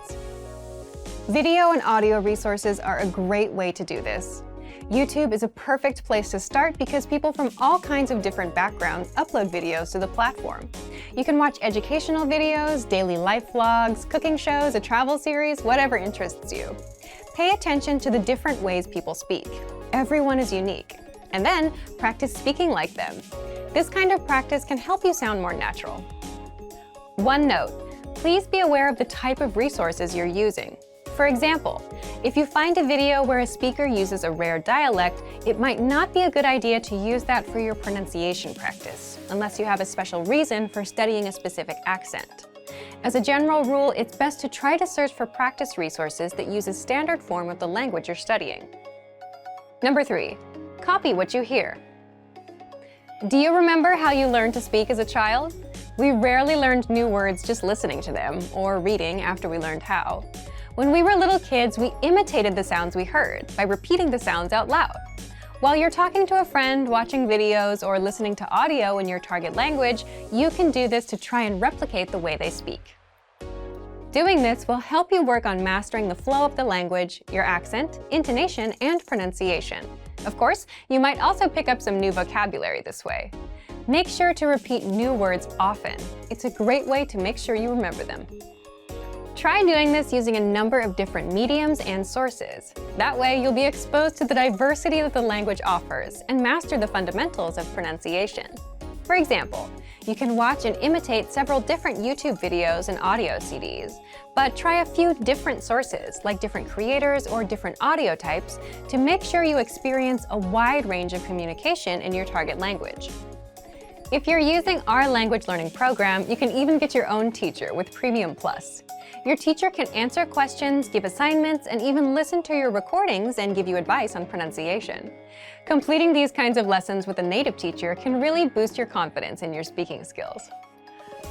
Video and audio resources are a great way to do this. YouTube is a perfect place to start because people from all kinds of different backgrounds upload videos to the platform. You can watch educational videos, daily life vlogs, cooking shows, a travel series, whatever interests you. Pay attention to the different ways people speak. Everyone is unique. And then practice speaking like them. This kind of practice can help you sound more natural. One note, please be aware of the type of resources you're using. For example, if you find a video where a speaker uses a rare dialect, it might not be a good idea to use that for your pronunciation practice, unless you have a special reason for studying a specific accent. As a general rule, it's best to try to search for practice resources that use a standard form of the language you're studying. Number 3, copy what you hear. Do you remember how you learned to speak as a child? We rarely learned new words just listening to them, or reading after we learned how. When we were little kids, we imitated the sounds we heard by repeating the sounds out loud. While you're talking to a friend, watching videos, or listening to audio in your target language, you can do this to try and replicate the way they speak. Doing this will help you work on mastering the flow of the language, your accent, intonation, and pronunciation. Of course, you might also pick up some new vocabulary this way. Make sure to repeat new words often. It's a great way to make sure you remember them. Try doing this using a number of different mediums and sources. That way, you'll be exposed to the diversity that the language offers and master the fundamentals of pronunciation. For example, you can watch and imitate several different YouTube videos and audio CDs, but try a few different sources, like different creators or different audio types, to make sure you experience a wide range of communication in your target language. If you're using our language learning program, you can even get your own teacher with Premium Plus. Your teacher can answer questions, give assignments, and even listen to your recordings and give you advice on pronunciation. Completing these kinds of lessons with a native teacher can really boost your confidence in your speaking skills.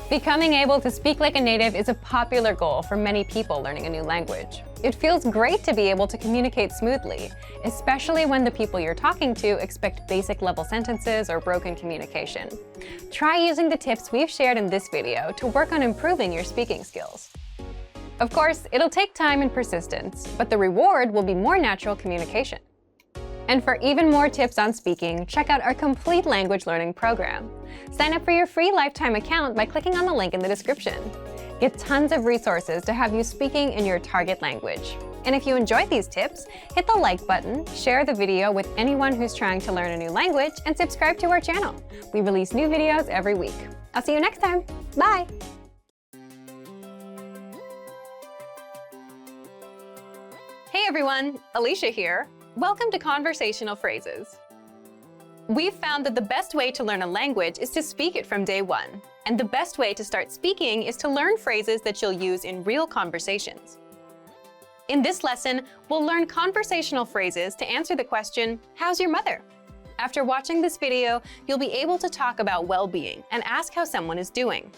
Becoming able to speak like a native is a popular goal for many people learning a new language. It feels great to be able to communicate smoothly, especially when the people you're talking to expect basic level sentences or broken communication. Try using the tips we've shared in this video to work on improving your speaking skills. Of course, it'll take time and persistence, but the reward will be more natural communication. And for even more tips on speaking, check out our complete language learning program. Sign up for your free lifetime account by clicking on the link in the description. Get tons of resources to have you speaking in your target language. And if you enjoyed these tips, hit the like button, share the video with anyone who's trying to learn a new language, and subscribe to our channel. We release new videos every week. I'll see you next time. Bye! Hey everyone, Alicia here. Welcome to Conversational Phrases. We've found that the best way to learn a language is to speak it from day one. And the best way to start speaking is to learn phrases that you'll use in real conversations. In this lesson, we'll learn conversational phrases to answer the question, "How's your mother?" After watching this video, you'll be able to talk about well-being and ask how someone is doing.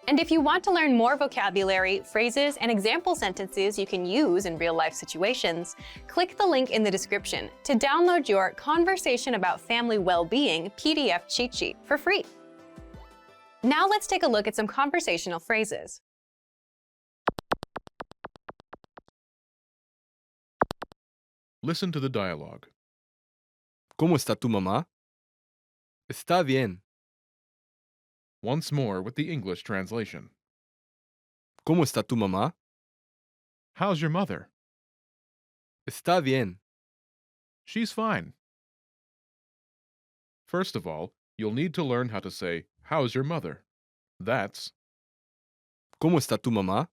And if you want to learn more vocabulary, phrases, and example sentences you can use in real-life situations, click the link in the description to download your Conversation About Family Well-Being PDF cheat sheet for free. Now let's take a look at some conversational phrases. Listen to the dialogue. ¿Cómo está tu mamá? Está bien. Once more with the English translation. ¿Cómo está tu mamá? How's your mother? Está bien. She's fine. First of all, you'll need to learn how to say, "How's your mother?" That's, ¿Cómo está tu mamá?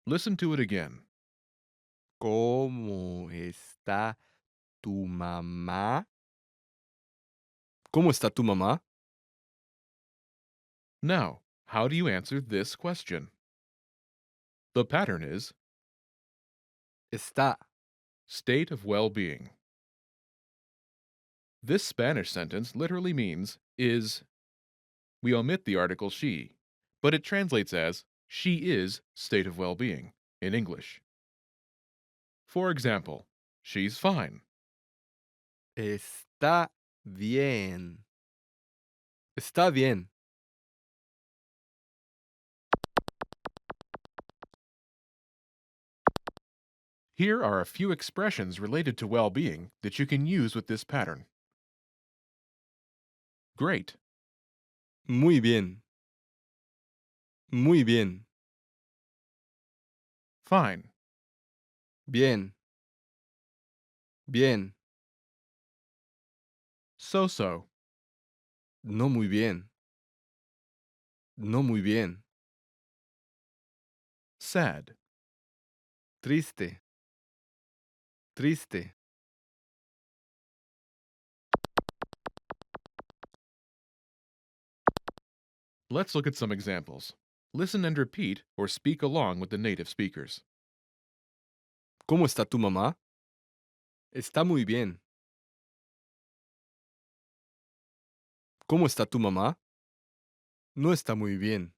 listen to it again. ¿Cómo está tu mamá? ¿Cómo está tu mamá? Now, how do you answer this question? The pattern is Está. state of well-being. This Spanish sentence literally means is. We omit the article she, but it translates as she is state of well-being in English. For example, she's fine. Está bien. Está bien. Here are a few expressions related to well-being that you can use with this pattern. Great, Muy bien. Muy bien. fine, Bien. Bien. so-so, No muy bien. No muy bien. sad, Triste. Triste. Let's look at some examples. Listen and repeat or speak along with the native speakers. ¿Cómo está tu mamá? Está muy bien. ¿Cómo está tu mamá? No está muy bien.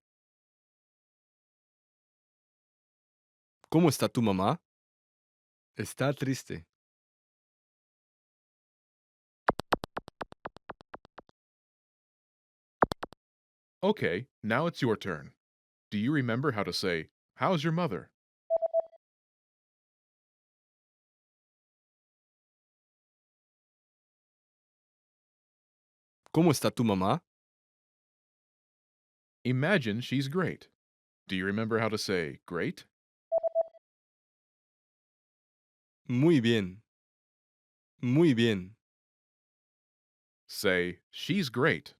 ¿Cómo está tu mamá? Está triste. Okay, now it's your turn. Do you remember how to say, "How's your mother?" ¿Cómo está tu mamá? Imagine she's great. Do you remember how to say great? Muy bien. Muy bien. Say, she's great.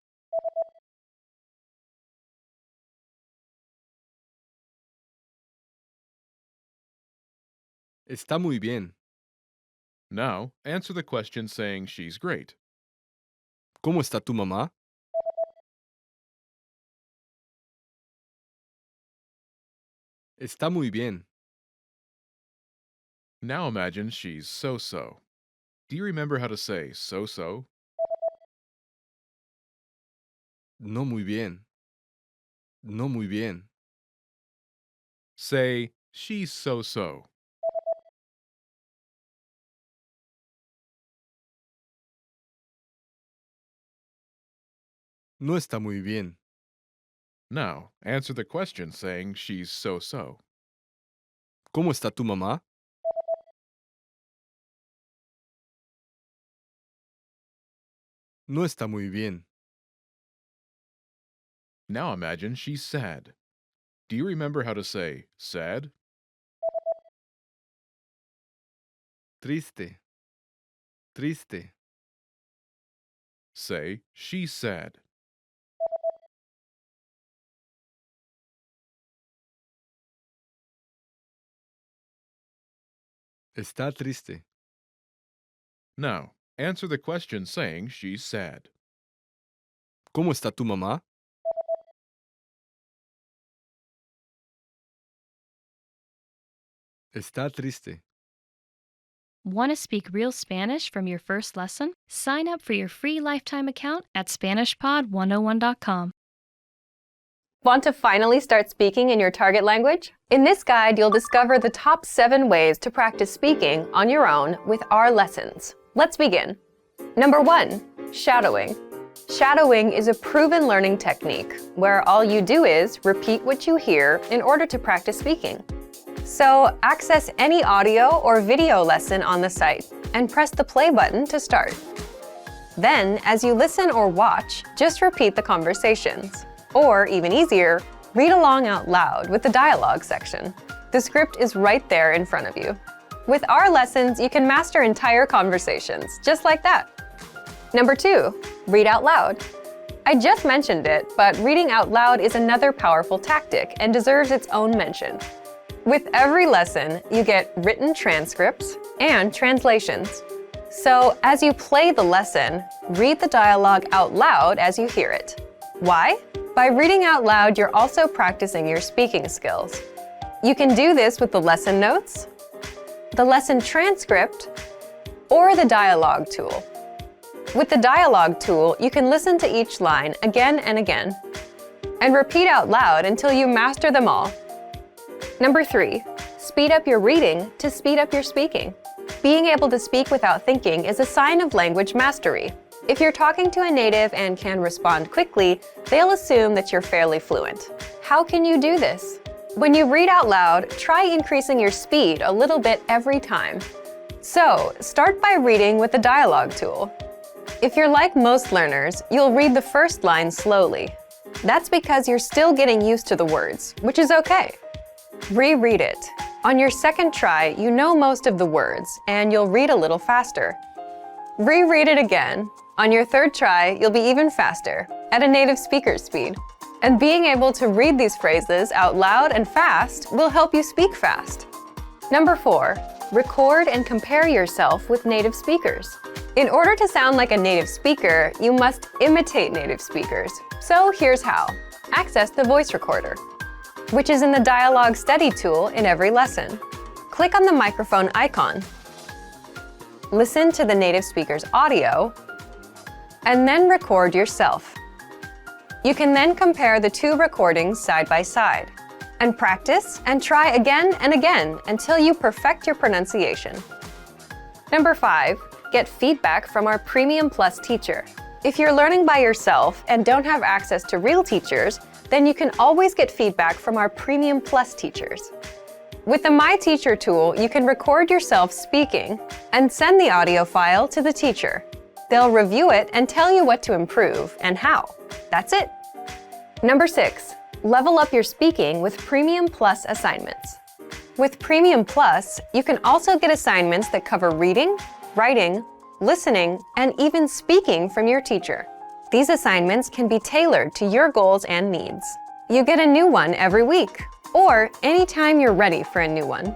Está muy bien. Now, answer the question saying she's great. ¿Cómo está tu mamá? Está muy bien. Now imagine she's so-so. Do you remember how to say so-so? No muy bien. No muy bien. Say, she's so-so. No está muy bien. Now, answer the question saying she's so-so. ¿Cómo está tu mamá? No está muy bien. Now imagine she's sad. Do you remember how to say sad? Triste. Triste. Say, she's sad. Está triste. Now, answer the question saying she's sad. ¿Cómo está tu mamá? Está triste. Want to speak real Spanish from your first lesson? Sign up for your free lifetime account at SpanishPod101.com. Want to finally start speaking in your target language? In this guide, you'll discover the top 7 ways to practice speaking on your own with our lessons. Let's begin. Number 1, shadowing. Shadowing is a proven learning technique where all you do is repeat what you hear in order to practice speaking. So, access any audio or video lesson on the site and press the play button to start. Then, as you listen or watch, just repeat the conversations. Or, even easier, read along out loud with the dialogue section. The script is right there in front of you. With our lessons, you can master entire conversations, just like that. Number 2, read out loud. I just mentioned it, but reading out loud is another powerful tactic and deserves its own mention. With every lesson, you get written transcripts and translations. So, as you play the lesson, read the dialogue out loud as you hear it. Why? By reading out loud, you're also practicing your speaking skills. You can do this with the lesson notes, the lesson transcript, or the dialogue tool. With the dialogue tool, you can listen to each line again and again, and repeat out loud until you master them all. Number 3, speed up your reading to speed up your speaking. Being able to speak without thinking is a sign of language mastery. If you're talking to a native and can respond quickly, they'll assume that you're fairly fluent. How can you do this? When you read out loud, try increasing your speed a little bit every time. So, start by reading with the dialogue tool. If you're like most learners, you'll read the first line slowly. That's because you're still getting used to the words, which is okay. Reread it. On your second try, you know most of the words, and you'll read a little faster. Reread it again. On your third try, you'll be even faster, at a native speaker's speed. And being able to read these phrases out loud and fast will help you speak fast. Number 4, record and compare yourself with native speakers. In order to sound like a native speaker, you must imitate native speakers. So here's how. Access the voice recorder, which is in the Dialogue Study tool in every lesson. Click on the microphone icon. Listen to the native speaker's audio, and then record yourself. You can then compare the 2 recordings side by side, and practice and try again and again until you perfect your pronunciation. Number 5, get feedback from our Premium Plus teacher. If you're learning by yourself and don't have access to real teachers, then you can always get feedback from our Premium Plus teachers. With the My Teacher tool, you can record yourself speaking and send the audio file to the teacher. They'll review it and tell you what to improve and how. That's it. Number 6, level up your speaking with Premium Plus assignments. With Premium Plus, you can also get assignments that cover reading, writing, listening, and even speaking from your teacher. These assignments can be tailored to your goals and needs. You get a new one every week, or anytime you're ready for a new one.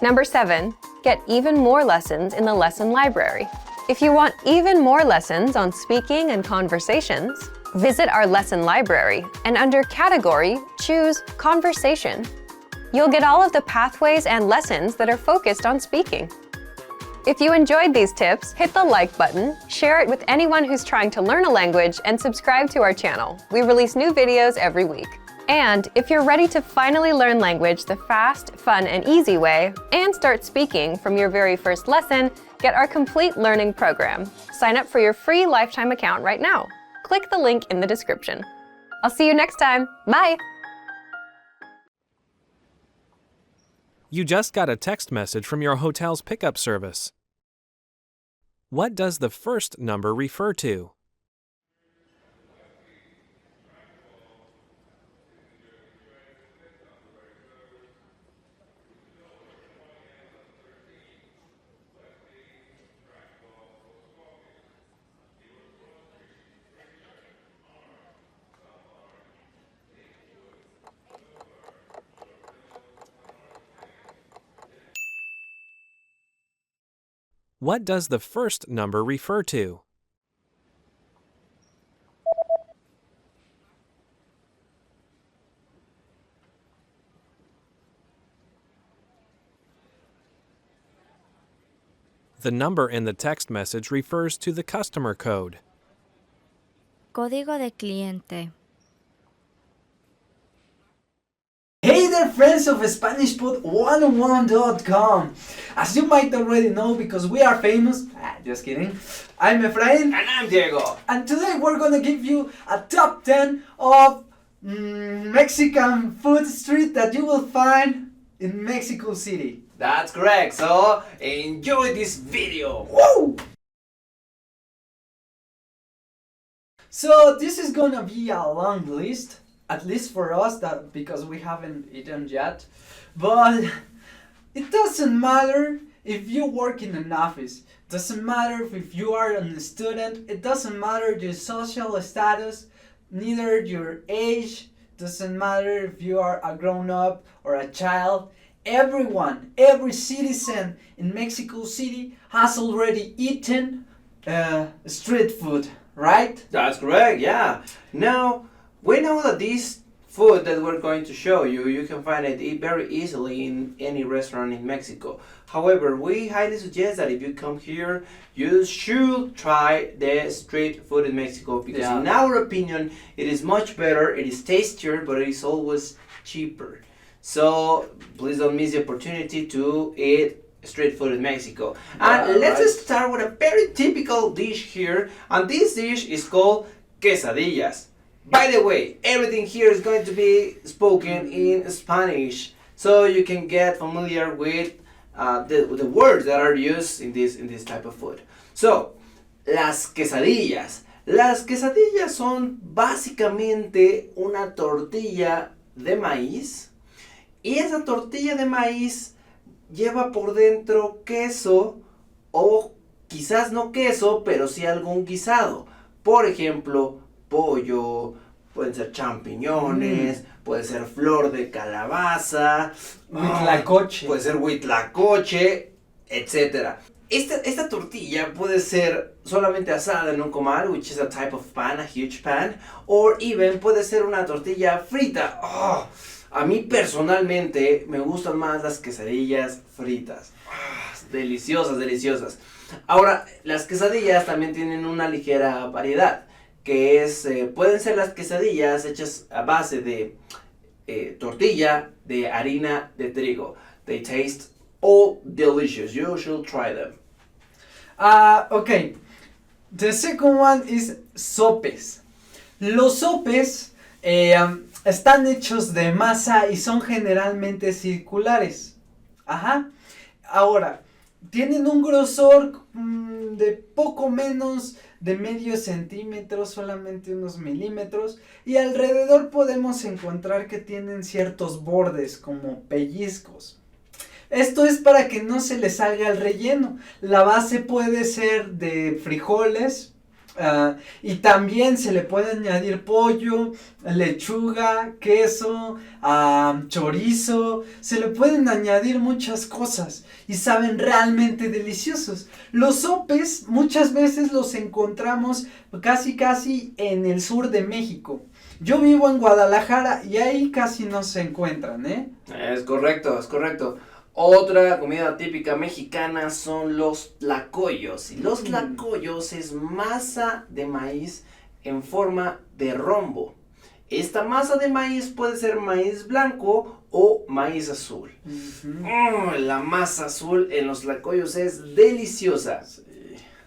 Number 7, get even more lessons in the lesson library. If you want even more lessons on speaking and conversations, visit our lesson library and under Category, choose Conversation. You'll get all of the pathways and lessons that are focused on speaking. If you enjoyed these tips, hit the like button, share it with anyone who's trying to learn a language, and subscribe to our channel. We release new videos every week. And if you're ready to finally learn language the fast, fun, and easy way, and start speaking from your very first lesson, get our complete learning program. Sign up for your free lifetime account right now. Click the link in the description. I'll see you next time. Bye! You just got a text message from your hotel's pickup service. What does the first number refer to? What does the first number refer to? The number in the text message refers to the customer code. Código de cliente. Hey there, friends of SpanishPod101.com. As you might already know, because we are famous, just kidding, I'm Efrain. And I'm Diego. And today we're gonna give you a top 10 of Mexican food street that you will find in Mexico City. That's correct, so enjoy this video. Woo! So this is gonna be a long list, at least for us, that because we haven't eaten yet. But it doesn't matter if you work in an office. Doesn't matter if you are a student. It doesn't matter your social status, neither your age. Doesn't matter if you are a grown-up or a child. Everyone, every citizen in Mexico City has already eaten street food, right? That's correct, yeah. Now, we know that this food that we're going to show you, you can find it very easily in any restaurant in Mexico. However, we highly suggest that if you come here, you should try the street food in Mexico, because in our opinion, it is much better, it is tastier, but it is always cheaper. So please don't miss the opportunity to eat street food in Mexico. And let's start with a very typical dish here, and this dish is called quesadillas. By the way, everything here is going to be spoken in Spanish, so you can get familiar with the words that are used in this type of food. So, las quesadillas. Las quesadillas son básicamente una tortilla de maíz, y esa tortilla de maíz lleva por dentro queso, o quizás no queso, pero sí algún guisado. Por ejemplo, pollo, pueden ser champiñones, puede ser flor de calabaza, huitlacoche, puede ser huitlacoche, etc. Esta tortilla puede ser solamente asada en un comal, which is a type of pan, a huge pan, or even puede ser una tortilla frita. A mí personalmente me gustan más las quesadillas fritas. Deliciosas, deliciosas. Ahora, las quesadillas también tienen una ligera variedad, que es, pueden ser las quesadillas hechas a base de tortilla de harina de trigo. They taste all delicious. You should try them. Okay. The second one is sopes. Los sopes están hechos de masa y son generalmente circulares. Ajá. Ahora, tienen un grosor de poco menos de medio centímetro, solamente unos milímetros, y alrededor podemos encontrar que tienen ciertos bordes como pellizcos. Esto es para que no se le salga el relleno. La base puede ser de frijoles, Y también se le puede añadir pollo, lechuga, queso, chorizo. Se le pueden añadir muchas cosas y saben realmente deliciosos. Los sopes muchas veces los encontramos casi en el sur de México. Yo vivo en Guadalajara y ahí casi no se encuentran, ¿eh? Es correcto, es correcto. Otra comida típica mexicana son los tlacoyos. Y los tlacoyos es masa de maíz en forma de rombo. Esta masa de maíz puede ser maíz blanco o maíz azul. La masa azul en los tlacoyos es deliciosa. Sí.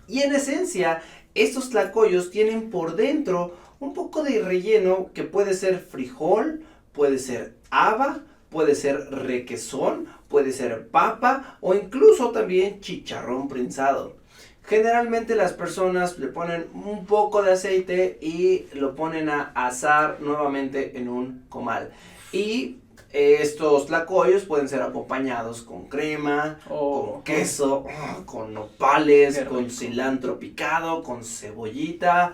Y en esencia, estos tlacoyos tienen por dentro un poco de relleno que puede ser frijol, puede ser haba, puede ser requesón, puede ser papa o incluso también chicharrón prensado. Generalmente las personas le ponen un poco de aceite y lo ponen a asar nuevamente en un comal. Y estos tlacoyos pueden ser acompañados con crema, con queso, con nopales, con cilantro picado, con cebollita.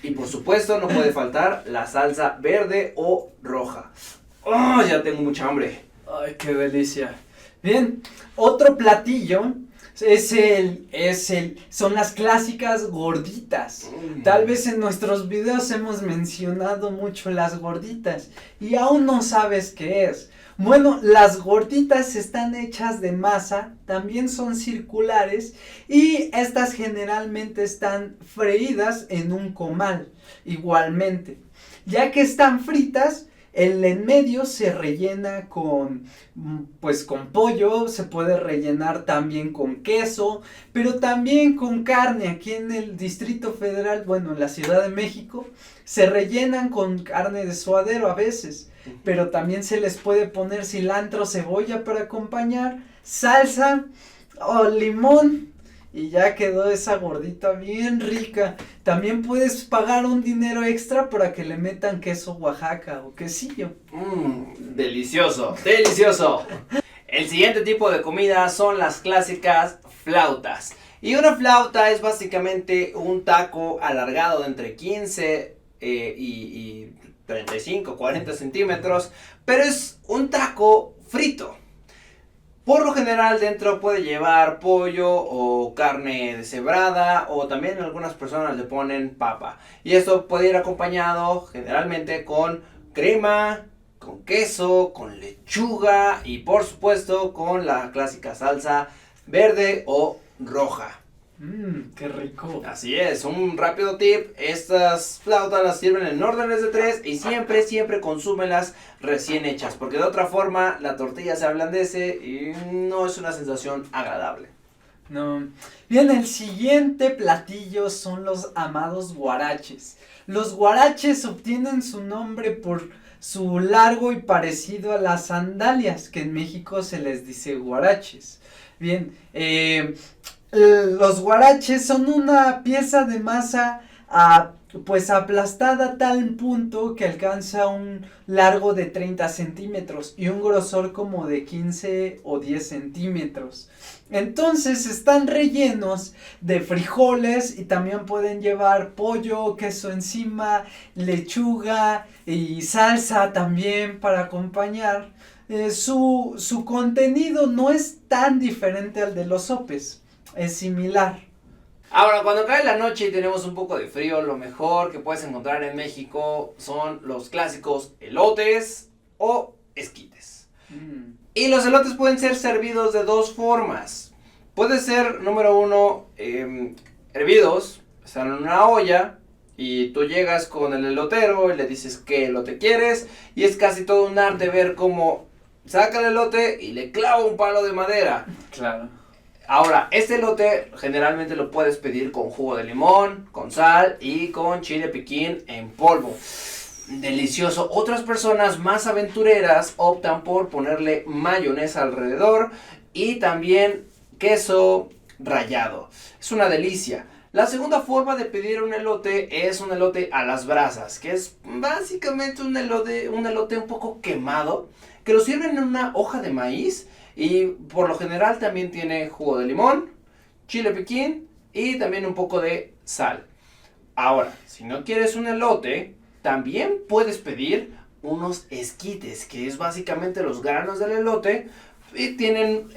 Y por supuesto no puede faltar la salsa verde o roja. ¡Oh, ya tengo mucha hambre! ¡Ay, qué delicia! Bien, otro platillo son las clásicas gorditas. Tal vez en nuestros videos hemos mencionado mucho las gorditas y aún no sabes qué es. Bueno, las gorditas están hechas de masa, también son circulares y estas generalmente están freídas en un comal, igualmente. Ya que están fritas, el en medio se rellena con pollo, se puede rellenar también con queso, pero también con carne. Aquí en el Distrito Federal, bueno, en la Ciudad de México, se rellenan con carne de suadero a veces, pero también se les puede poner cilantro, cebolla para acompañar, salsa o limón. Y ya quedó esa gordita bien rica. También puedes pagar un dinero extra para que le metan queso Oaxaca o quesillo. Delicioso, delicioso. El siguiente tipo de comida son las clásicas flautas. Y una flauta es básicamente un taco alargado de entre 15 y 35, 40 centímetros. Pero es un taco frito. Por lo general dentro puede llevar pollo o carne deshebrada o también algunas personas le ponen papa. Y esto puede ir acompañado generalmente con crema, con queso, con lechuga y por supuesto con la clásica salsa verde o roja. ¡Qué rico! Así es, un rápido tip, estas flautas las sirven en órdenes de 3 y siempre consúmenlas recién hechas, porque de otra forma la tortilla se ablandece y no es una sensación agradable. No. Bien, el siguiente platillo son los amados guaraches. Los guaraches obtienen su nombre por su largo y parecido a las sandalias, que en México se les dice guaraches. Bien, los guaraches son una pieza de masa aplastada a tal punto que alcanza un largo de 30 centímetros y un grosor como de 15 o 10 centímetros. Entonces están rellenos de frijoles y también pueden llevar pollo, queso encima, lechuga y salsa también para acompañar. Su contenido no es tan diferente al de los sopes. Es similar. Ahora, cuando cae la noche y tenemos un poco de frío, lo mejor que puedes encontrar en México son los clásicos elotes o esquites. Y los elotes pueden ser servidos de dos formas. Puede ser, número uno, hervidos, están en una olla y tú llegas con el elotero y le dices qué elote quieres y es casi todo un arte ver cómo saca el elote y le clava un palo de madera. Claro. Ahora, este elote generalmente lo puedes pedir con jugo de limón, con sal y con chile piquín en polvo. Delicioso. Otras personas más aventureras optan por ponerle mayonesa alrededor y también queso rallado. Es una delicia. La segunda forma de pedir un elote es un elote a las brasas, que es básicamente un elote un poco quemado, que lo sirven en una hoja de maíz. Y por lo general también tiene jugo de limón, chile piquín y también un poco de sal. Ahora, si no quieres un elote, también puedes pedir unos esquites, que es básicamente los granos del elote, y tienen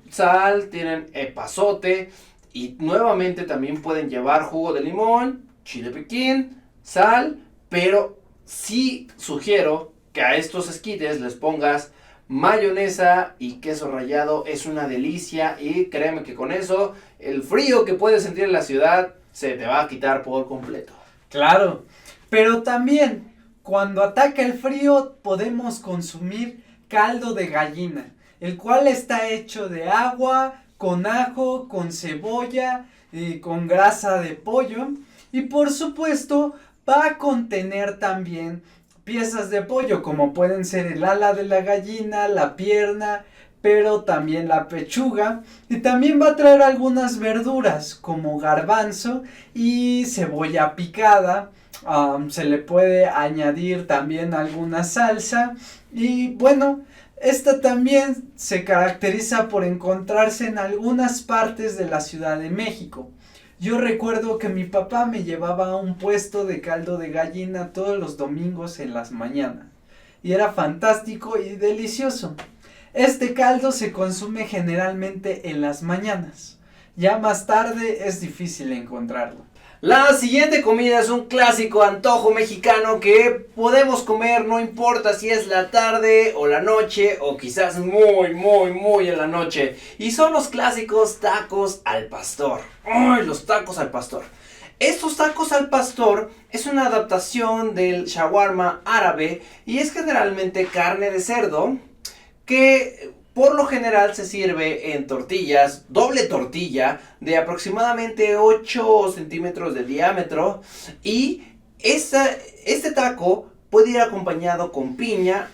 sal, tienen epazote, y nuevamente también pueden llevar jugo de limón, chile piquín, sal, pero sí sugiero que a estos esquites les pongas mayonesa y queso rallado. Es una delicia y créeme que con eso el frío que puedes sentir en la ciudad se te va a quitar por completo. Claro, pero también cuando ataca el frío podemos consumir caldo de gallina, el cual está hecho de agua, con ajo, con cebolla, con grasa de pollo y por supuesto va a contener también piezas de pollo como pueden ser el ala de la gallina, la pierna, pero también la pechuga y también va a traer algunas verduras como garbanzo y cebolla picada. Se le puede añadir también alguna salsa y bueno, esta también se caracteriza por encontrarse en algunas partes de la Ciudad de México. Yo recuerdo que mi papá me llevaba a un puesto de caldo de gallina todos los domingos en las mañanas y era fantástico y delicioso. Este caldo se consume generalmente en las mañanas, ya más tarde es difícil encontrarlo. La siguiente comida es un clásico antojo mexicano que podemos comer no importa si es la tarde o la noche o quizás muy en la noche. Y son los clásicos tacos al pastor. ¡Ay, los tacos al pastor! Estos tacos al pastor es una adaptación del shawarma árabe y es generalmente carne de cerdo que por lo general se sirve en tortillas, doble tortilla de aproximadamente 8 centímetros de diámetro y este taco puede ir acompañado con piña,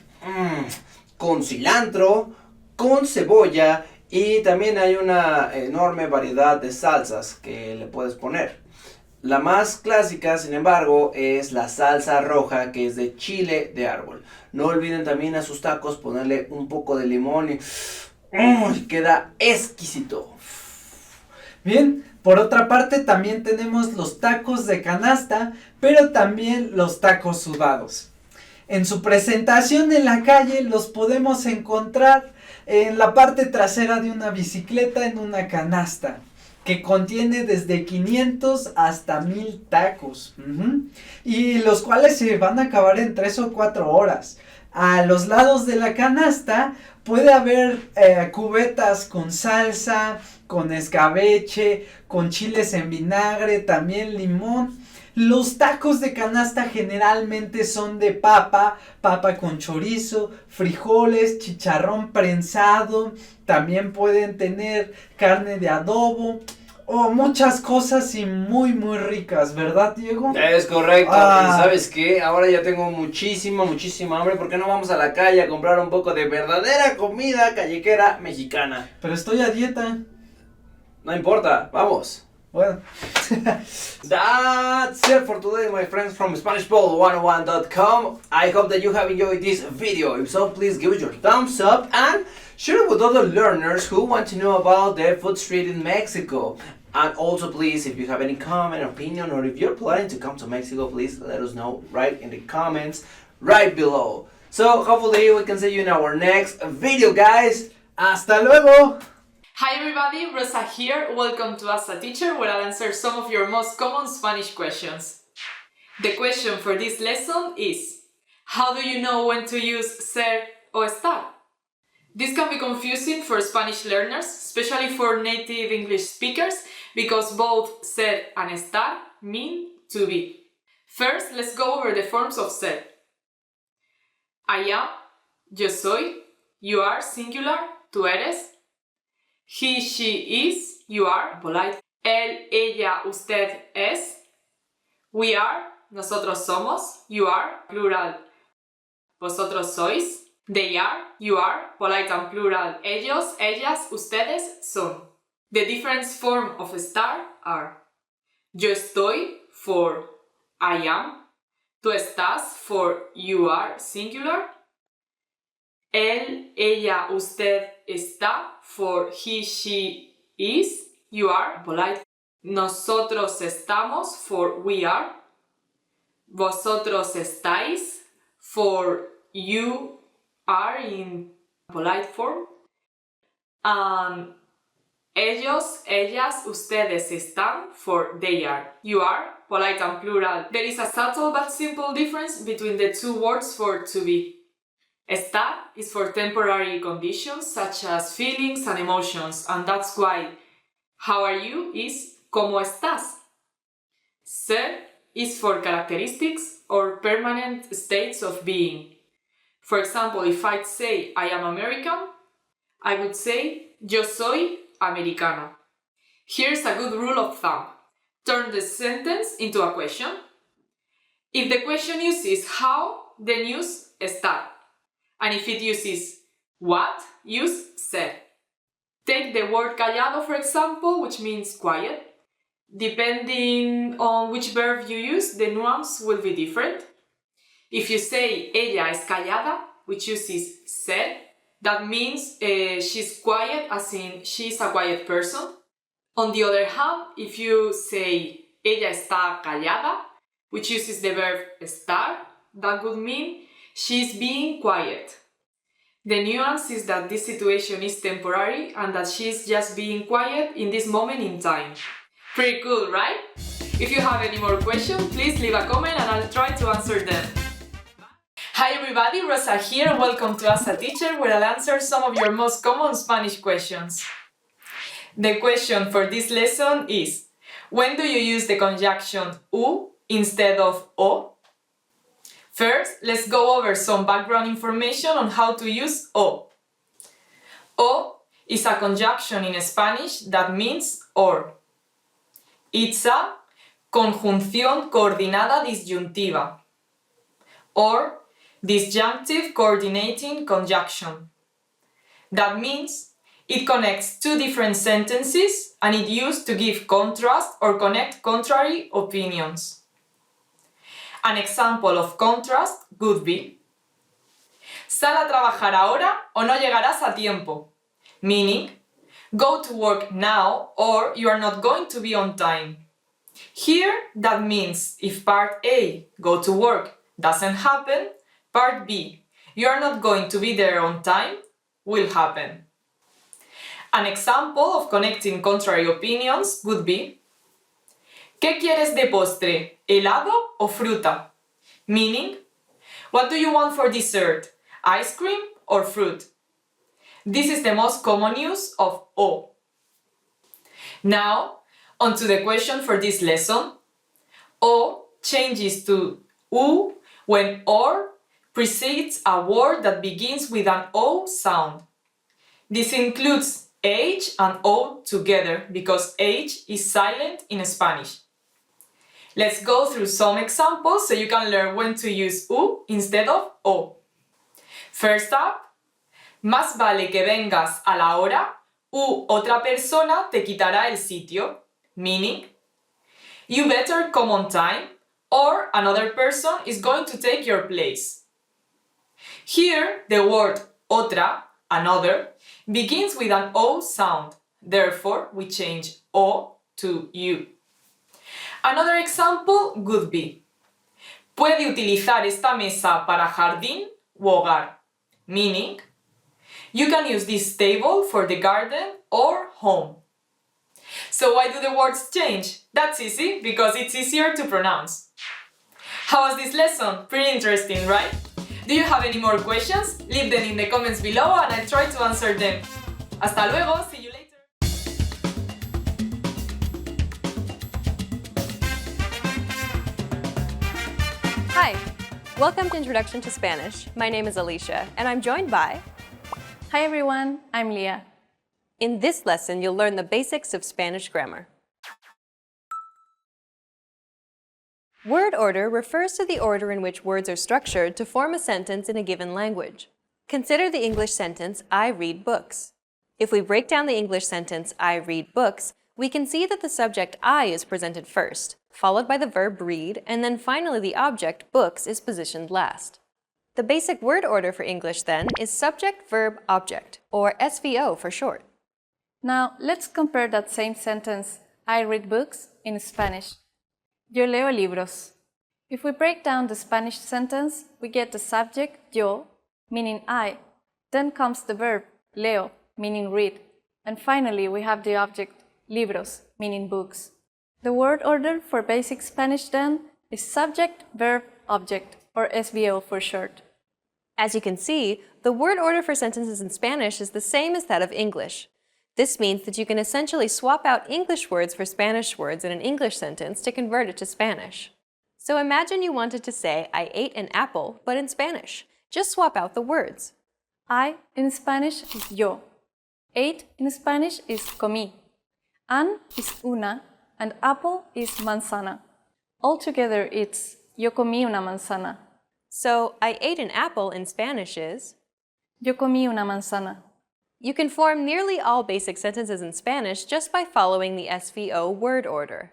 con cilantro, con cebolla y también hay una enorme variedad de salsas que le puedes poner. La más clásica, sin embargo, es la salsa roja, que es de chile de árbol. No olviden también a sus tacos ponerle un poco de limón y queda exquisito. Bien, por otra parte también tenemos los tacos de canasta, pero también los tacos sudados. En su presentación en la calle los podemos encontrar en la parte trasera de una bicicleta en una canasta, que contiene desde 500 hasta 1000 tacos. Y los cuales se van a acabar en 3 o 4 horas. A los lados de la canasta puede haber cubetas con salsa, con escabeche, con chiles en vinagre, también limón. Los tacos de canasta generalmente son de papa con chorizo, frijoles, chicharrón prensado, también pueden tener carne de adobo o muchas cosas y muy ricas, ¿verdad, Diego? Es correcto, y ¿sabes qué? Ahora ya tengo muchísima hambre. ¿Por qué no vamos a la calle a comprar un poco de verdadera comida callejera mexicana? Pero estoy a dieta. No importa, vamos. Well, that's it for today, my friends from SpanishBall101.com. I hope that you have enjoyed this video. If so, please give it your thumbs up and share it with other learners who want to know about the food street in Mexico. And also, please, if you have any comment, opinion, or if you're planning to come to Mexico, please let us know right in the comments right below. So, hopefully, we can see you in our next video, guys. ¡Hasta luego! Hi everybody, Rosa here. Welcome to Ask a Teacher, where I'll answer some of your most common Spanish questions. The question for this lesson is: how do you know when to use ser o estar? This can be confusing for Spanish learners, especially for native English speakers, because both ser and estar mean to be. First, let's go over the forms of ser. I am, yo soy, you are singular, tú eres. He, she is, you are, polite. Él, ella, usted es. We are, nosotros somos, you are, plural. Vosotros sois. They are, you are, polite and plural. Ellos, ellas, ustedes son. The different forms of estar are: yo estoy for I am. Tú estás for you are, singular. Él, ella, usted está for he, she is, you are, polite. Nosotros estamos for we are, vosotros estáis for you are in polite form. And ellos, ellas, ustedes están for they are. You are, polite and plural. There is a subtle but simple difference between the two words for to be. Estar is for temporary conditions such as feelings and emotions, and that's why how are you is ¿cómo estás? Ser is for characteristics or permanent states of being. For example, if I'd say I am American, I would say yo soy americano. Here's a good rule of thumb. Turn the sentence into a question. If the question uses how, then use estar. And if it uses what, use ser. Take the word callado, for example, which means quiet. Depending on which verb you use, the nuance will be different. If you say ella es callada, which uses ser, that means she's quiet, as in she's a quiet person. On the other hand, if you say ella está callada, which uses the verb estar, that would mean she's being quiet. The nuance is that this situation is temporary and that she's just being quiet in this moment in time. Pretty cool, right? If you have any more questions, please leave a comment and I'll try to answer them. Hi everybody, Rosa here. Welcome to As a Teacher, where I'll answer some of your most common Spanish questions. The question for this lesson is, when do you use the conjunction u instead of o? First, let's go over some background information on how to use o. O is a conjunction in Spanish that means or. It's a conjunción coordinada disyuntiva or disjunctive coordinating conjunction. That means it connects two different sentences and it used to give contrast or connect contrary opinions. An example of contrast would be: sal a trabajar ahora o no llegarás a tiempo. Meaning, go to work now or you are not going to be on time. Here, that means if part A, go to work, doesn't happen, part B, you are not going to be there on time, will happen. An example of connecting contrary opinions would be: ¿qué quieres de postre? ¿Helado o fruta? Meaning, what do you want for dessert? Ice cream or fruit? This is the most common use of o. Now, on to the question for this lesson. O changes to u when or precedes a word that begins with an o sound. This includes H and O together because H is silent in Spanish. Let's go through some examples so you can learn when to use U instead of O. First up, más vale que vengas a la hora u otra persona te quitará el sitio. Meaning, you better come on time or another person is going to take your place. Here, the word otra, another, begins with an O sound. Therefore, we change O to U. Another example would be: puede utilizar esta mesa para jardín u hogar. Meaning, you can use this table for the garden or home. So why do the words change? That's easy, because it's easier to pronounce. How was this lesson? Pretty interesting, right? Do you have any more questions? Leave them in the comments below and I'll try to answer them. Hasta luego, see you later! Hi, welcome to Introduction to Spanish. My name is Alicia and I'm joined by... Hi everyone, I'm Leah. In this lesson, you'll learn the basics of Spanish grammar. Word order refers to the order in which words are structured to form a sentence in a given language. Consider the English sentence, I read books. If we break down the English sentence, I read books, we can see that the subject I is presented first, followed by the verb read, and then finally the object, books, is positioned last. The basic word order for English, then, is subject, verb, object, or SVO for short. Now, let's compare that same sentence, I read books, in Spanish. Yo leo libros. If we break down the Spanish sentence, we get the subject, yo, meaning I. Then comes the verb, leo, meaning read. And finally, we have the object, libros, meaning books. The word order for basic Spanish then is subject, verb, object, or SVO for short. As you can see, the word order for sentences in Spanish is the same as that of English. This means that you can essentially swap out English words for Spanish words in an English sentence to convert it to Spanish. So imagine you wanted to say, I ate an apple, but in Spanish. Just swap out the words. I in Spanish is yo. Ate in Spanish is comí. An is una, and apple is manzana. Altogether it's yo comí una manzana. So, I ate an apple in Spanish is yo comí una manzana. You can form nearly all basic sentences in Spanish just by following the SVO word order.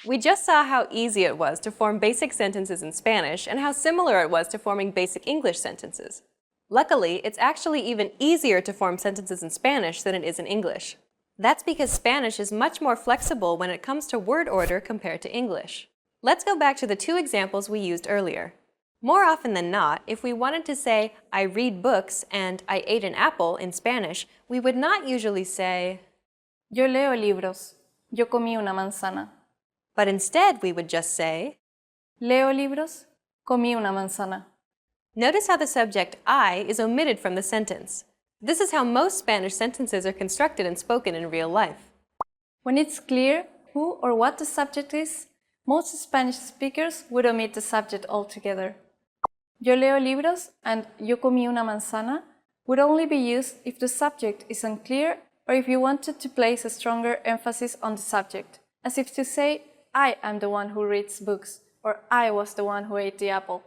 We just saw how easy it was to form basic sentences in Spanish and how similar it was to forming basic English sentences. Luckily, it's actually even easier to form sentences in Spanish than it is in English. That's because Spanish is much more flexible when it comes to word order compared to English. Let's go back to the two examples we used earlier. More often than not, if we wanted to say, I read books and I ate an apple in Spanish, we would not usually say, yo leo libros, yo comí una manzana. But instead we would just say, leo libros, comí una manzana. Notice how the subject I is omitted from the sentence. This is how most Spanish sentences are constructed and spoken in real life. When it's clear who or what the subject is, most Spanish speakers would omit the subject altogether. Yo leo libros and yo comí una manzana would only be used if the subject is unclear or if you wanted to place a stronger emphasis on the subject, as if to say, I am the one who reads books, or I was the one who ate the apple.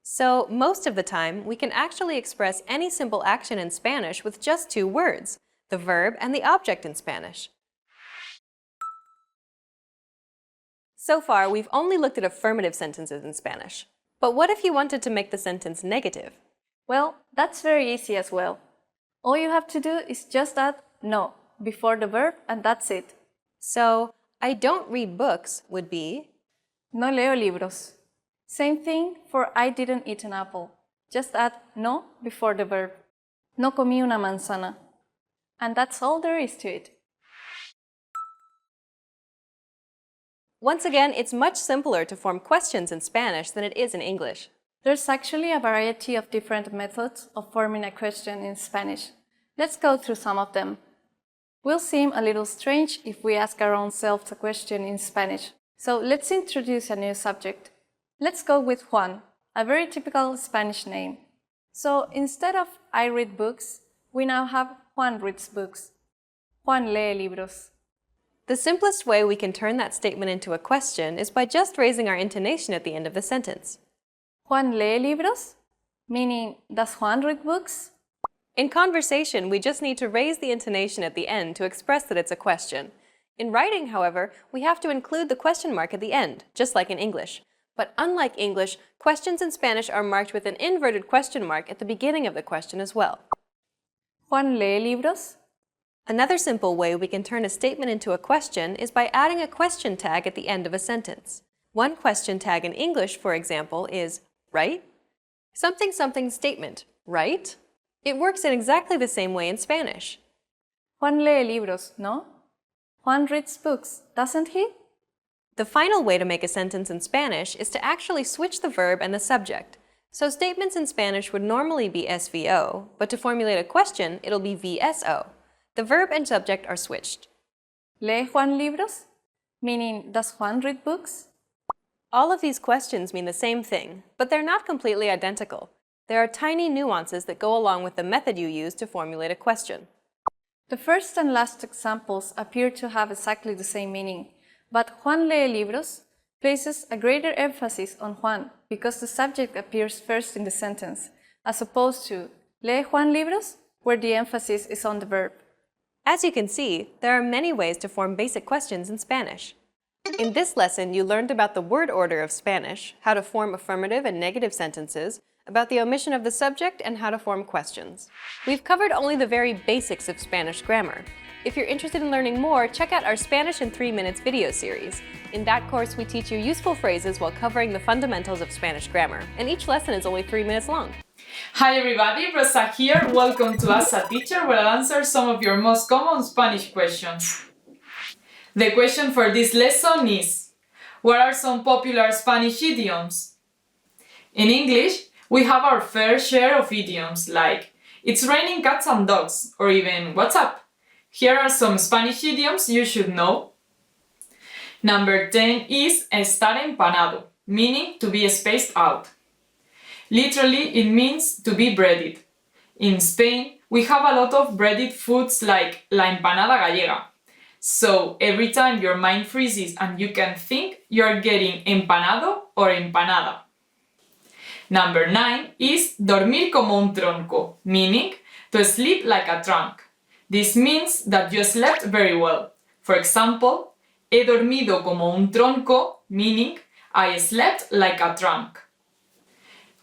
So, most of the time, we can actually express any simple action in Spanish with just two words, the verb and the object in Spanish. So far, we've only looked at affirmative sentences in Spanish. But what if you wanted to make the sentence negative? Well, that's very easy as well. All you have to do is just add no before the verb and that's it. So, I don't read books would be no leo libros. Same thing for I didn't eat an apple. Just add no before the verb. No comí una manzana. And that's all there is to it. Once again, it's much simpler to form questions in Spanish than it is in English. There's actually a variety of different methods of forming a question in Spanish. Let's go through some of them. We'll seem a little strange if we ask our own selves a question in Spanish. So let's introduce a new subject. Let's go with Juan, a very typical Spanish name. So instead of I read books, we now have Juan reads books. Juan lee libros. The simplest way we can turn that statement into a question is by just raising our intonation at the end of the sentence. Juan lee libros? Meaning, does Juan read books? In conversation, we just need to raise the intonation at the end to express that it's a question. In writing, however, we have to include the question mark at the end, just like in English. But unlike English, questions in Spanish are marked with an inverted question mark at the beginning of the question as well. Juan lee libros? Another simple way we can turn a statement into a question is by adding a question tag at the end of a sentence. One question tag in English, for example, is right? Something something statement, right? It works in exactly the same way in Spanish. Juan lee libros, no? Juan reads books, doesn't he? The final way to make a sentence in Spanish is to actually switch the verb and the subject. So statements in Spanish would normally be SVO, but to formulate a question, it'll be VSO. The verb and subject are switched. ¿Lee Juan libros? Meaning, does Juan read books? All of these questions mean the same thing, but they're not completely identical. There are tiny nuances that go along with the method you use to formulate a question. The first and last examples appear to have exactly the same meaning, but Juan lee libros places a greater emphasis on Juan because the subject appears first in the sentence, as opposed to lee Juan libros, where the emphasis is on the verb. As you can see, there are many ways to form basic questions in Spanish. In this lesson, you learned about the word order of Spanish, how to form affirmative and negative sentences, about the omission of the subject, and how to form questions. We've covered only the very basics of Spanish grammar. If you're interested in learning more, check out our Spanish in 3 Minutes video series. In that course, we teach you useful phrases while covering the fundamentals of Spanish grammar, and each lesson is only 3 minutes long. Hi everybody, Rosa here. Welcome to Ask a Teacher, where I'll answer some of your most common Spanish questions. The question for this lesson is, what are some popular Spanish idioms? In English, we have our fair share of idioms like, it's raining cats and dogs, or even, what's up? Here are some Spanish idioms you should know. Number 10 is estar empanado, meaning to be spaced out. Literally, it means to be breaded. In Spain, we have a lot of breaded foods like la empanada gallega. So every time your mind freezes and you can think, you're getting empanado or empanada. Number 9 is dormir como un tronco, meaning to sleep like a trunk. This means that you slept very well. For example, he dormido como un tronco, meaning I slept like a trunk.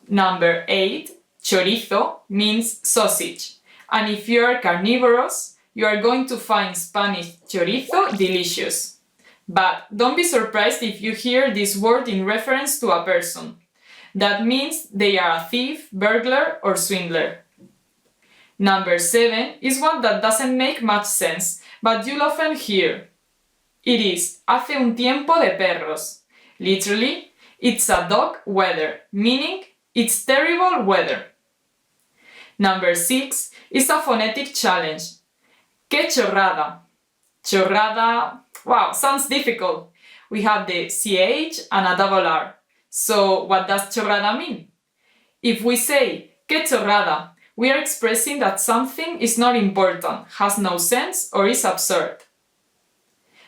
Number 8, chorizo, means sausage. And if you are carnivorous, you are going to find Spanish chorizo delicious. But don't be surprised if you hear this word in reference to a person. That means they are a thief, burglar, or swindler. Number 7 is one that doesn't make much sense, but you'll often hear. It is hace un tiempo de perros. Literally, it's a dog weather, meaning it's terrible weather. Number 6 is a phonetic challenge. ¡Qué chorrada! Chorrada, wow, sounds difficult. We have the CH and a double R. So what does chorrada mean? If we say ¡qué chorrada!, we are expressing that something is not important, has no sense, or is absurd.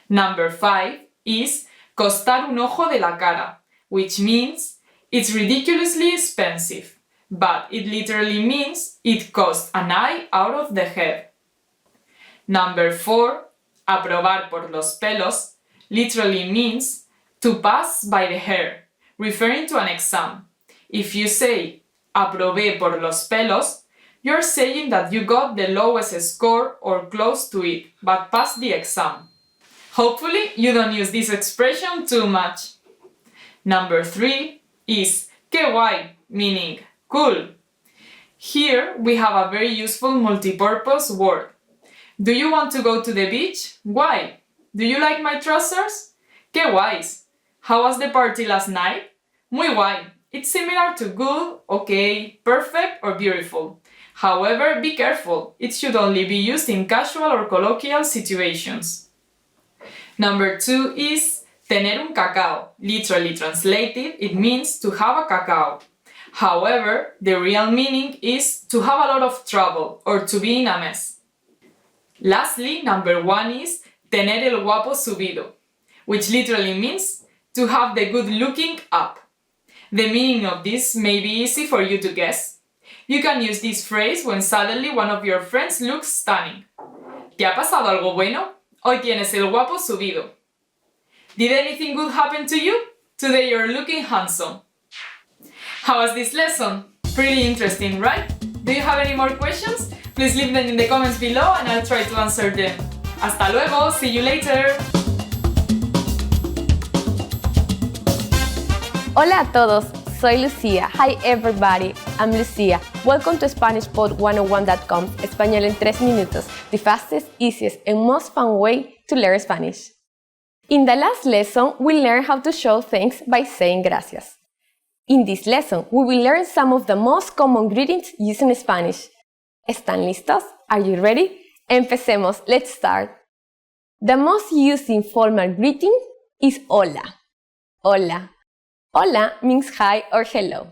Number 5 is costar un ojo de la cara, which means it's ridiculously expensive, but it literally means it costs an eye out of the head. Number 4, aprobar por los pelos, literally means to pass by the hair, referring to an exam. If you say aprobé por los pelos, you're saying that you got the lowest score or close to it, but passed the exam. Hopefully, you don't use this expression too much. Number 3 is qué guay, meaning cool. Here we have a very useful multi-purpose word. Do you want to go to the beach? Why? Do you like my trousers? Qué guays. How was the party last night? Muy guay. It's similar to good, okay, perfect, or beautiful. However, be careful. It should only be used in casual or colloquial situations. Number 2 is tener un cacao. Literally translated, it means to have a cacao. However, the real meaning is to have a lot of trouble or to be in a mess. Lastly, number 1 is tener el guapo subido, which literally means to have the good looking up. The meaning of this may be easy for you to guess. You can use this phrase when suddenly one of your friends looks stunning. ¿Te ha pasado algo bueno? Hoy tienes el guapo subido. Did anything good happen to you? Today you're looking handsome. How was this lesson? Pretty interesting, right? Do you have any more questions? Please leave them in the comments below and I'll try to answer them. Hasta luego, see you later! Hola a todos, soy Lucía. Hi everybody, I'm Lucía. Welcome to SpanishPod101.com, Español en 3 minutos, the fastest, easiest, and most fun way to learn Spanish. In the last lesson, we learned how to show thanks by saying gracias. In this lesson, we will learn some of the most common greetings used in Spanish. ¿Están listos? Are you ready? Empecemos, let's start. The most used informal greeting is hola. Hola. Hola means hi or hello.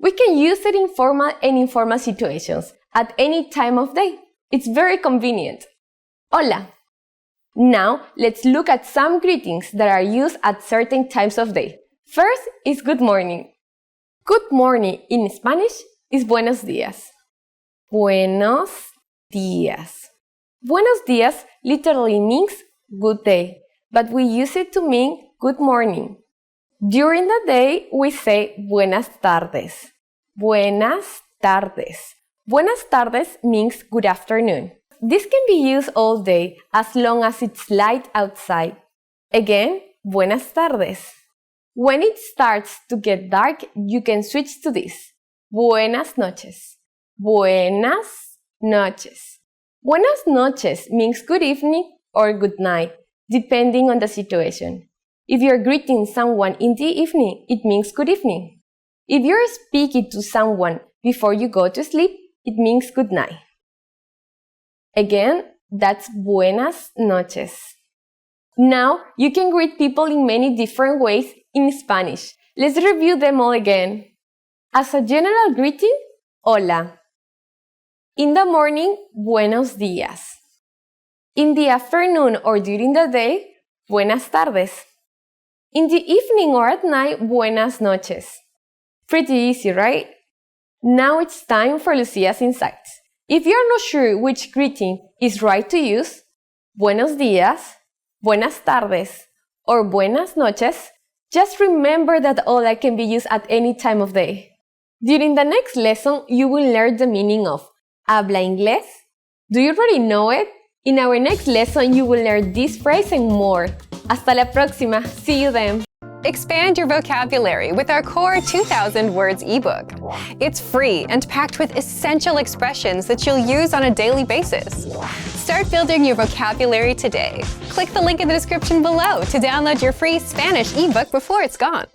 We can use it in formal and informal situations at any time of day. It's very convenient. Hola. Now, let's look at some greetings that are used at certain times of day. First is good morning. Good morning in Spanish is buenos días. Buenos días. Buenos días literally means good day, but we use it to mean good morning. During the day, we say buenas tardes. Buenas tardes. Buenas tardes means good afternoon. this can be used all day as long as it's light outside. Again, buenas tardes. When it starts to get dark, you can switch to this. Buenas noches. Buenas noches. Buenas noches means good evening or good night, depending on the situation. If you're greeting someone in the evening, it means good evening. If you're speaking to someone before you go to sleep, it means good night. Again, that's buenas noches. Now, you can greet people in many different ways in Spanish. Let's review them all again. As a general greeting, hola. In the morning, buenos días. In the afternoon or during the day, buenas tardes. In the evening or at night, buenas noches. Pretty easy, right? Now it's time for Lucia's insights. If you're not sure which greeting is right to use, buenos días, buenas tardes, or buenas noches, just remember that hola can be used at any time of day. During the next lesson, you will learn the meaning of habla inglés. Do you already know it? In our next lesson, you will learn this phrase and more. Hasta la próxima. See you then. Expand your vocabulary with our core 2000 words ebook. It's free and packed with essential expressions that you'll use on a daily basis. Start building your vocabulary today. Click the link in the description below to download your free Spanish ebook before it's gone.